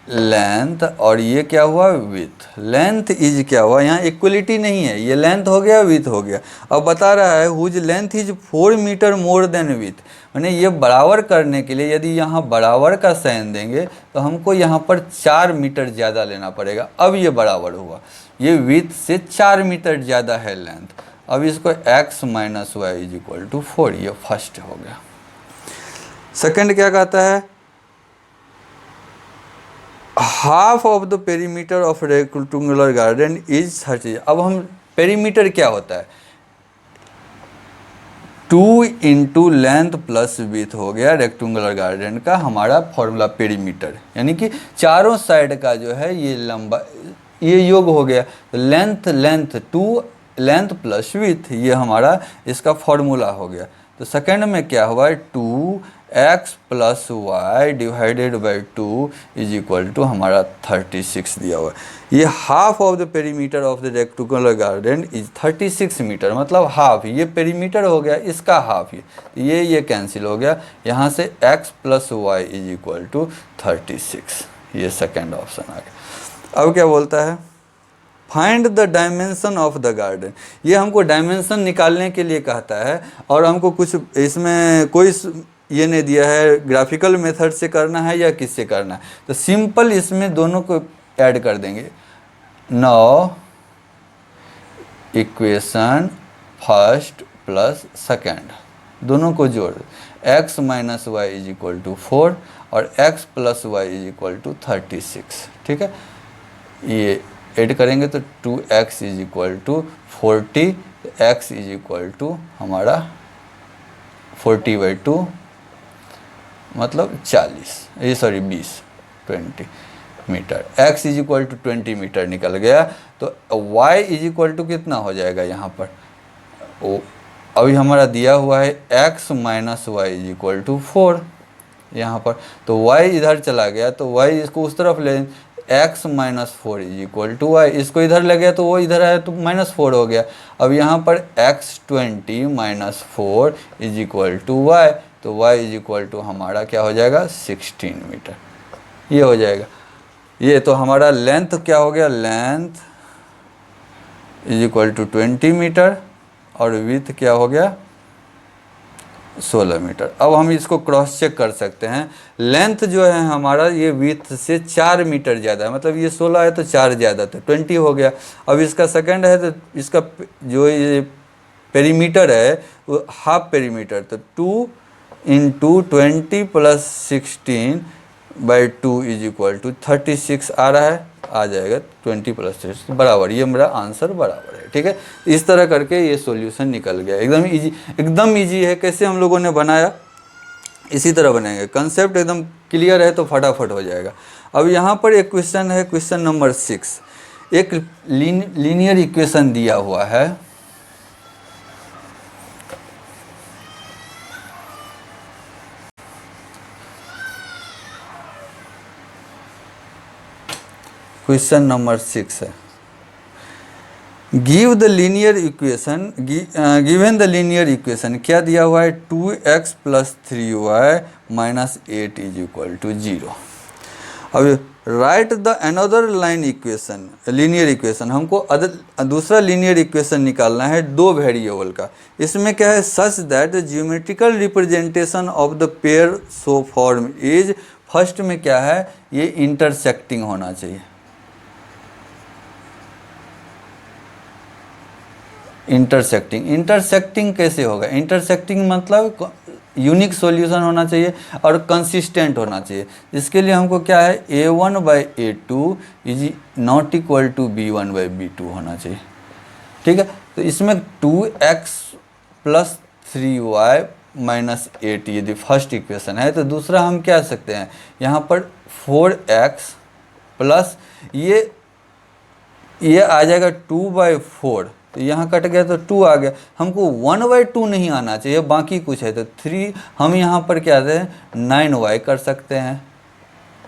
लेंथ और ये क्या हुआ विथ, लेंथ इज क्या हुआ, यहाँ इक्वलिटी नहीं है, ये लेंथ हो गया विथ हो गया। अब बता रहा है whose length is 4 metre more than width, मैंने ये बराबर करने के लिए यदि यहाँ बराबर का साइन देंगे तो हमको यहाँ पर 4 मीटर ज़्यादा लेना पड़ेगा। अब ये बराबर हुआ, ये विथ से 4 मीटर ज़्यादा है लेंथ। अब इसको x - y = 4, ये फर्स्ट हो गया। सेकंड क्या कहता है, half of the perimeter of rectangular garden is 30। अब हम पेरीमीटर क्या होता है, 2 × लेंथ प्लस विथ हो गया रेक्टेंगुलर गार्डन का हमारा फॉर्मूला पेरीमीटर, यानी कि चारों साइड का जो है ये लंबा, ये योग हो गया। तो लेंथ 2 लेंथ प्लस विथ, ये हमारा इसका फॉर्मूला हो गया। तो सेकंड में क्या हुआ, 2x + y / 2 = हमारा 36 दिया हुआ है। ये half of the perimeter of the rectangular garden is 36 metre, मतलब हाफ, ये पेरीमीटर हो गया, इसका हाफ, ये कैंसिल हो गया। यहाँ से x + y = 36, ये सेकंड ऑप्शन आ गया। अब क्या बोलता है, find the dimension of the garden. ये हमको डायमेंशन निकालने के लिए कहता है, और हमको कुछ इसमें कोई ये नहीं दिया है ग्राफिकल मेथड से करना है या किससे करना है, तो सिंपल इसमें दोनों को ऐड कर देंगे। Now equation first plus second दोनों को जोड़, x minus y is equal to 4 और x plus y is equal to 36। ठीक है, ये ऐड करेंगे तो 2x is equal to 40, x is equal to हमारा 40/2 मतलब 40, ये sorry 20 metre. x is equal to 20 metre निकल गया, तो y इज इक्वल टू कितना हो जाएगा यहाँ पर, वो अभी हमारा दिया हुआ है x minus y is equal to 4 यहाँ पर, तो y इधर चला गया तो y इसको उस तरफ ले, x minus 4 is equal to y, इसको इधर ले गया तो वो इधर आया तो -4 हो गया। अब यहाँ पर x 20 minus 4 is equal to y, तो y इज इक्वल टू हमारा क्या हो जाएगा 16 मीटर, ये हो जाएगा। ये तो हमारा लेंथ क्या हो गया, length is equal to 20 metre और विड्थ क्या हो गया 16 मीटर। अब हम इसको क्रॉस चेक कर सकते हैं, लेंथ जो है हमारा ये विड्थ से 4 मीटर ज़्यादा है, मतलब ये 16 है तो 4 ज़्यादा तो 20 हो गया। अब इसका सेकंड है तो इसका जो ये पेरीमीटर है वो हाफ पेरीमीटर, तो 2 × 20 + 16/2 इज इक्वल टू 36 आ रहा है, आ जाएगा 20 + 6 बराबर, ये मेरा आंसर बराबर है। ठीक है, इस तरह करके ये सॉल्यूशन निकल गया, एकदम इजी है। कैसे हम लोगों ने बनाया इसी तरह बनाएंगे, कंसेप्ट एकदम क्लियर है तो फटाफट हो जाएगा। अब यहाँ पर एक क्वेश्चन है, क्वेश्चन नंबर 6, एक लीनियर इक्वेशन दिया हुआ है, क्वेश्चन नंबर 6 है, give the linear equation, given the linear equation क्या दिया हुआ है 2x + 3y - 8 is equal to 0। अब write the another line equation, linear equation, हमको दूसरा लीनियर इक्वेशन निकालना है 2 वेरिएबल का। इसमें क्या है, such that geometrical representation of the pair so form is, first में क्या है, ये इंटरसेक्टिंग होना चाहिए, इंटरसेक्टिंग कैसे होगा, इंटरसेक्टिंग मतलब यूनिक सॉल्यूशन होना चाहिए और कंसिस्टेंट होना चाहिए। इसके लिए हमको क्या है, a1/a2 is not equal to b1/b2 होना चाहिए। ठीक है, तो इसमें 2x + 3y - 8 यदि फर्स्ट इक्वेशन है, तो दूसरा हम क्या सकते हैं, यहाँ पर 4x प्लस ये आ जाएगा 2/4, तो यहाँ कट गया तो 2 आ गया, हमको 1/2 नहीं आना चाहिए, बाकी कुछ है तो 3, हम यहाँ पर क्या है 9y कर सकते हैं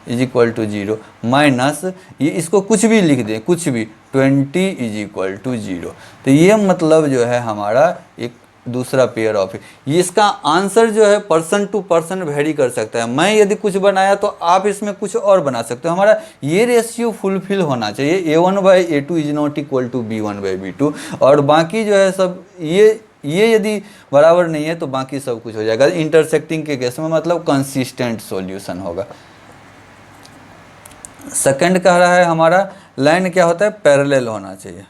इज इक्वल टू 0 माइनस ये, इसको कुछ भी लिख दें, कुछ भी 20 इज इक्वल टू 0। तो ये मतलब जो है हमारा एक दूसरा पेयर ऑफ, ये इसका आंसर जो है पर्सन टू पर्सन वेरी कर सकता है। मैं यदि कुछ बनाया तो आप इसमें कुछ और बना सकते हो, हमारा ये रेशियो फुलफिल होना चाहिए, a1/a2 is not equal to b1/b2, और बाकी जो है सब ये यदि बराबर नहीं है तो बाकी सब कुछ हो जाएगा। इंटरसेक्टिंग के केस में मतलब कंसिस्टेंट सॉल्यूशन होगा। सेकंड कह रहा है हमारा लाइन क्या होता है, पैरेलल होना चाहिए,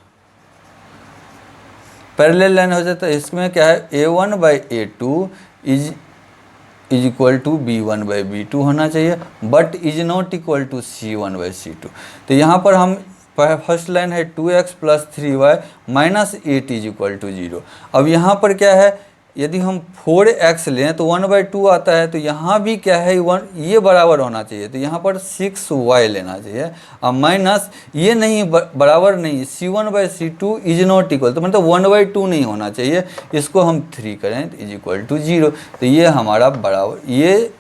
पैरेलल लाइन हो जाता है। इसमें क्या है, a1/a2 is equal to b1/b2 होना चाहिए, but is not equal to c1/c2। तो यहाँ पर हम फर्स्ट लाइन है 2x + 3y - 8 is equal to 0। अब यहाँ पर क्या है, यदि हम 4x लें तो 1/2 आता है, तो यहाँ भी क्या है 1, ये बराबर होना चाहिए, तो यहाँ पर 6y लेना चाहिए। अब माइनस ये नहीं, बराबर नहीं, c1/c2 इज नॉट इक्वल, तो मतलब 1/2 नहीं होना चाहिए, इसको हम 3 करें तो इज इक्वल टू 0। तो ये हमारा बराबर, ये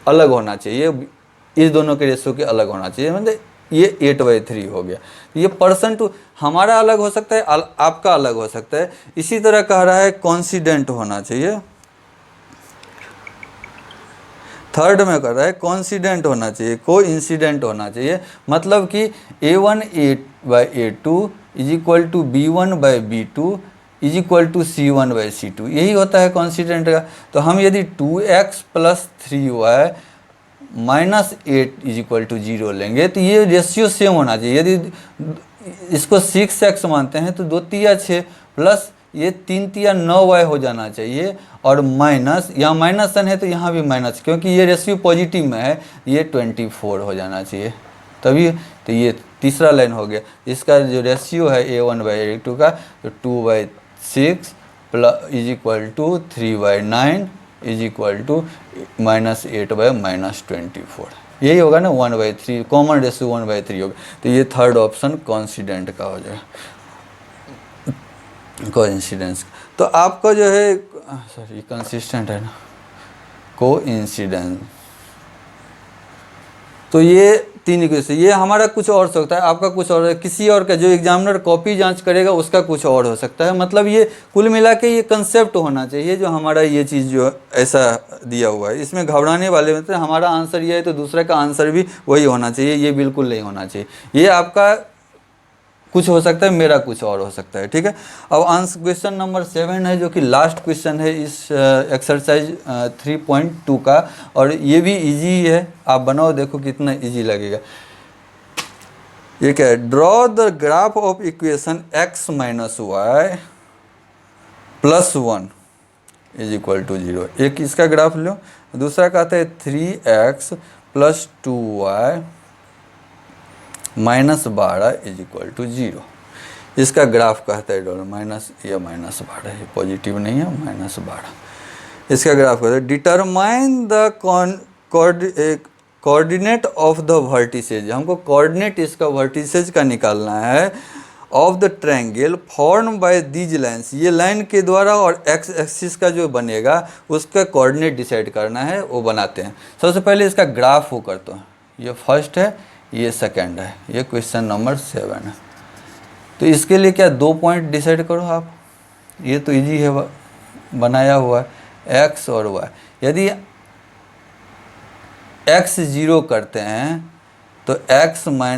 अलग होना चाहिए, इस दोनों के रेशो के अलग होना चाहिए, मतलब ये 8/3 हो गया। ये पर्सन टू हमारा अलग हो सकता है, आपका अलग हो सकता है। इसी तरह कह रहा है कॉन्सिडेंट होना चाहिए, थर्ड में कर रहा है कॉन्सिडेंट होना चाहिए, कोइंसिडेंट होना चाहिए, मतलब कि a1 A2 is equal to B1/B2 is equal to C1/C2, यही होता है कॉन्स्टिटेंट का। तो हम यदि 2x + 3y -8 is equal to 0 लेंगे तो ये रेशियो सेम होना चाहिए। यदि इसको 6x मानते हैं तो 2 तिया 6 प्लस ये 3 तिया 9y हो जाना चाहिए, और माइनस, यहाँ माइनस सन है तो यहाँ भी माइनस, क्योंकि ये रेशियो पॉजिटिव में है, ये 24 हो जाना चाहिए तभी। तो ये तीसरा लाइन हो गया। इसका जो रेशियो है A1/A2 का, तो 2/6 plus is equal to 3/9 is equal to -8/-24, यही होगा ना 1/3, कॉमन रेशियो 1/3 होगा। तो ये थर्ड ऑप्शन कॉन्सिडेंट का हो जाएगा, कोइंसिडेंस। तो आपका जो है, सॉरी कंसिस्टेंट है ना, कोइंसिडेंस। तो ये 3 इक्वेशन, ये हमारा कुछ और सकता है, आपका कुछ और है, किसी और का जो एग्जामिनर कॉपी जांच करेगा उसका कुछ और हो सकता है। मतलब ये कुल मिला के ये कंसेप्ट होना चाहिए जो हमारा ये चीज़ जो ऐसा दिया हुआ है, इसमें घबराने वाले मतलब हमारा आंसर ये है तो दूसरे का आंसर भी वही होना चाहिए, ये बिल्कुल नहीं होना चाहिए। ये आपका कुछ हो सकता है, मेरा कुछ और हो सकता है, ठीक है। अब आंसर क्वेश्चन नंबर 7 है, जो कि लास्ट क्वेश्चन है इस एक्सरसाइज 3.2 का, और ये भी इजी है, आप बनाओ देखो कितना इजी लगेगा। ये क्या है, draw the graph of equation x - y + 1 is equal to 0। एक इसका ग्राफ लो, दूसरा कहता है 3x + 2y -12 is equal to 0। इसका ग्राफ कहता है डॉलर माइनस, ये -12 है, पॉजिटिव नहीं है, -12। इसका ग्राफ कहता है determine the coordinate of the vertices. हमको कोऑर्डिनेट इसका वर्टिसेज का निकालना है, of the triangle form by these lines, ये लाइन के द्वारा, और एक्स एक्सिस का जो बनेगा उसका कोऑर्डिनेट डिसाइड करना है, वो बनाते हैं। सबसे पहले इसका ग्राफ वो करते हैं, ये फर्स्ट है, ये सेकंड है, ये क्वेश्चन नंबर 7 है। तो इसके लिए क्या 2 पॉइंट डिसाइड करो आप, ये तो इजी है, बनाया हुआ है x और y। यदि x 0 करते हैं तो x - y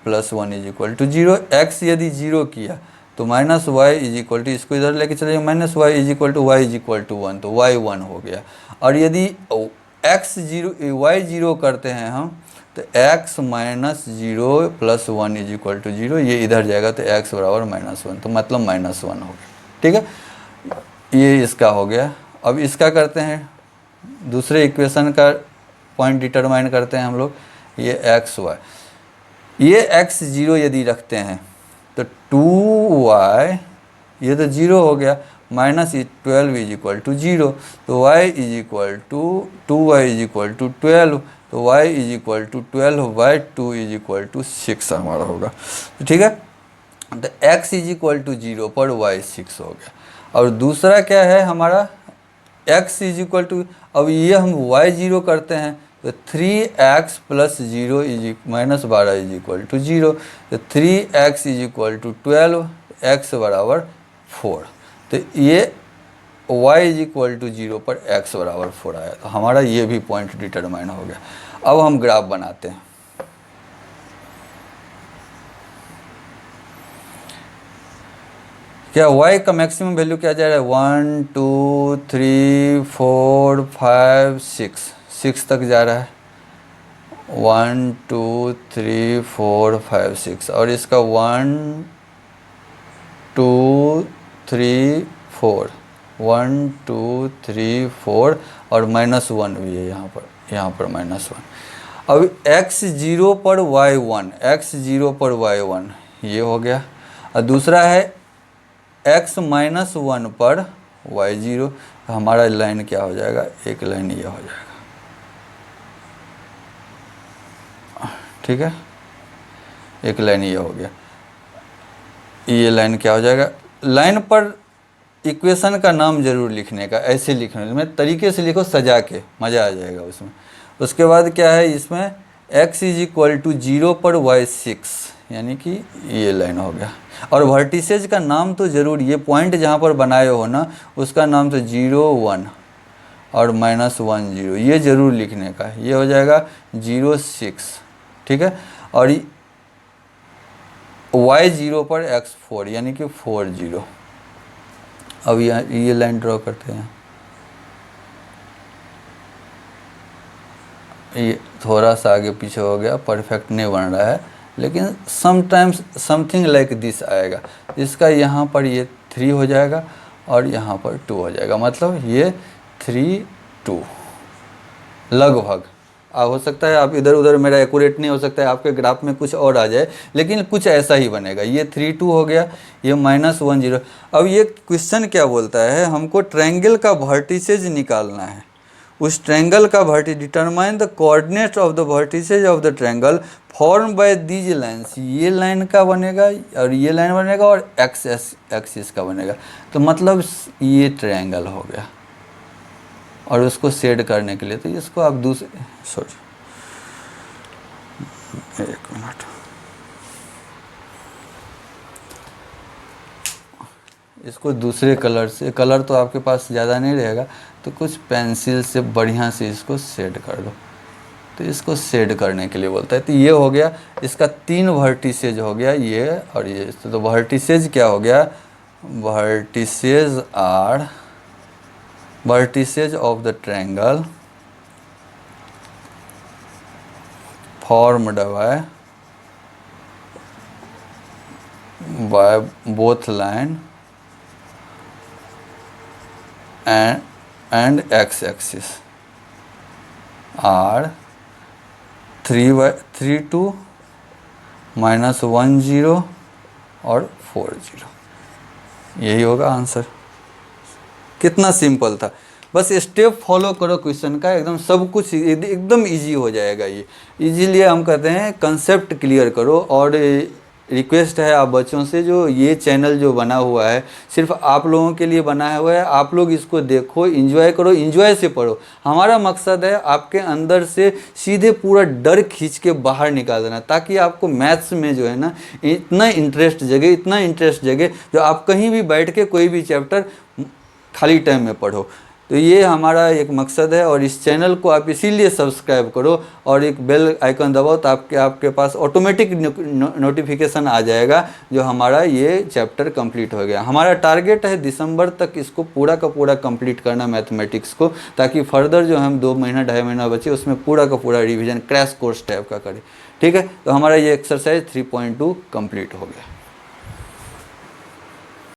+ 1 is equal to 0। x यदि 0 किया तो -y इज इक्वल टू, इसको इधर लेके चले -y is equal to y is equal to 1, तो y 1 हो गया। और यदि y 0 करते हैं हम तो x - 0 + 1 इज इक्वल टू 0, ये इधर जाएगा तो x बराबर -1, तो मतलब -1 हो गया, ठीक है। ये इसका हो गया। अब इसका करते हैं, दूसरे इक्वेशन का पॉइंट डिटरमाइन करते हैं हम लोग, ये x y, ये x 0 यदि रखते हैं तो 2y, ये तो 0 हो गया, -12 इज इक्वल टू 0, तो y is equal to 2y is equal to 12, तो y is equal to 12/2 is equal to 6 हमारा होगा, ठीक है। तो x इज इक्वल टू 0 पर y 6 हो गया। और दूसरा क्या है हमारा, x इज इक्वल टू, अब ये हम y 0 करते हैं तो 3x + 0 -12 इज इक्वल टू 0, तो 3x is equal to 12, x बराबर 4, तो ये y इज इक्वल टू 0 पर x बराबर 4 आया। तो हमारा ये भी पॉइंट डिटरमाइन हो गया। अब हम ग्राफ बनाते हैं। क्या y का मैक्सिमम वैल्यू क्या जा रहा है, 1 2 3 4 5 6 तक जा रहा है, 1 2 3 4 5 6, और इसका 1 2 3 4 1 2 3 4 और -1 भी है यहाँ पर -1। अब x 0 पर y 1, x 0 पर y 1 ये हो गया, और दूसरा है x -1 पर y 0, हमारा लाइन क्या हो जाएगा, एक लाइन ये हो जाएगा, ठीक है, एक लाइन ये हो गया। ये लाइन क्या हो जाएगा, लाइन पर इक्वेशन का नाम जरूर लिखने का, ऐसे लिखने में तरीके से लिखो, सजा के, मज़ा आ जाएगा उसमें। उसके बाद क्या है इसमें, x इज इक्वल टू 0 पर y 6, यानी कि ये लाइन हो गया। और वर्टिसेज का नाम तो ज़रूर, ये पॉइंट जहाँ पर बनाए हो ना उसका नाम तो 0 1 और -1 0, ये ज़रूर लिखने का, ये हो जाएगा 0 6, ठीक है। और y 0 पर x 4 यानी कि 4 0। अब यहाँ ये लाइन ड्रॉ करते हैं, ये थोड़ा सा आगे पीछे हो गया, परफेक्ट नहीं बन रहा है, लेकिन समटाइम्स समथिंग लाइक दिस आएगा। इसका यहाँ पर ये 3 हो जाएगा और यहाँ पर 2 हो जाएगा, मतलब ये 3 2 लगभग। हो सकता है आप इधर उधर, मेरा एक्यूरेट नहीं हो सकता है, आपके ग्राफ में कुछ और आ जाए, लेकिन कुछ ऐसा ही बनेगा। ये 3 2 हो गया, ये -1 0। अब ये क्वेश्चन क्या बोलता है, हमको ट्रायंगल का वर्टिसेज निकालना है। उस ट्रायंगल का determine the coordinate of the vertices of the triangle form by these lines. ये लाइन का बनेगा और ये लाइन बनेगा और एक्स एक्सिस का बनेगा, तो मतलब ये ट्रायंगल हो गया। और उसको शेड करने के लिए तो इसको आप दूसरे, सॉरी एक मिनट, इसको दूसरे कलर से, कलर तो आपके पास ज़्यादा नहीं रहेगा, तो कुछ पेंसिल से बढ़िया से इसको शेड कर दो। तो इसको शेड करने के लिए बोलता है। तो ये हो गया, इसका 3 वर्टिसेज हो गया, ये और ये। तो वर्टिसेज क्या हो गया, vertices are vertices of the triangle formed by both line and x-axis are 3 2 -1 0 और 4 0। यही होगा आंसर। कितना सिंपल था, बस स्टेप फॉलो करो क्वेश्चन का, एकदम सब कुछ एकदम इजी हो जाएगा। ये इजीलिए हम कहते हैं कंसेप्ट क्लियर करो। और रिक्वेस्ट है आप बच्चों से, जो ये चैनल जो बना हुआ है सिर्फ आप लोगों के लिए बना हुआ है, आप लोग इसको देखो, एंजॉय करो, एंजॉय से पढ़ो। हमारा मकसद है आपके अंदर से सीधे पूरा डर खींच के बाहर निकाल देना, ताकि आपको मैथ्स में जो है ना इतना इंटरेस्ट जगे, इतना इंटरेस्ट जगे, जो आप कहीं भी बैठ के कोई भी चैप्टर खाली टाइम में पढ़ो। तो ये हमारा एक मकसद है। और इस चैनल को आप इसीलिए सब्सक्राइब करो और एक बेल आइकन दबाओ, तो आपके पास ऑटोमेटिक नोटिफिकेशन आ जाएगा जो हमारा ये चैप्टर कंप्लीट हो गया। हमारा टारगेट है दिसंबर तक इसको पूरा का पूरा कंप्लीट करना मैथमेटिक्स को, ताकि फर्दर जो हम 2 महीना 2.5 महीना बचे उसमें पूरा का पूरा रिवीजन क्रैश कोर्स टाइप का करें। ठीक है, तो हमारा ये एक्सरसाइज 3.2 कंप्लीट हो गया।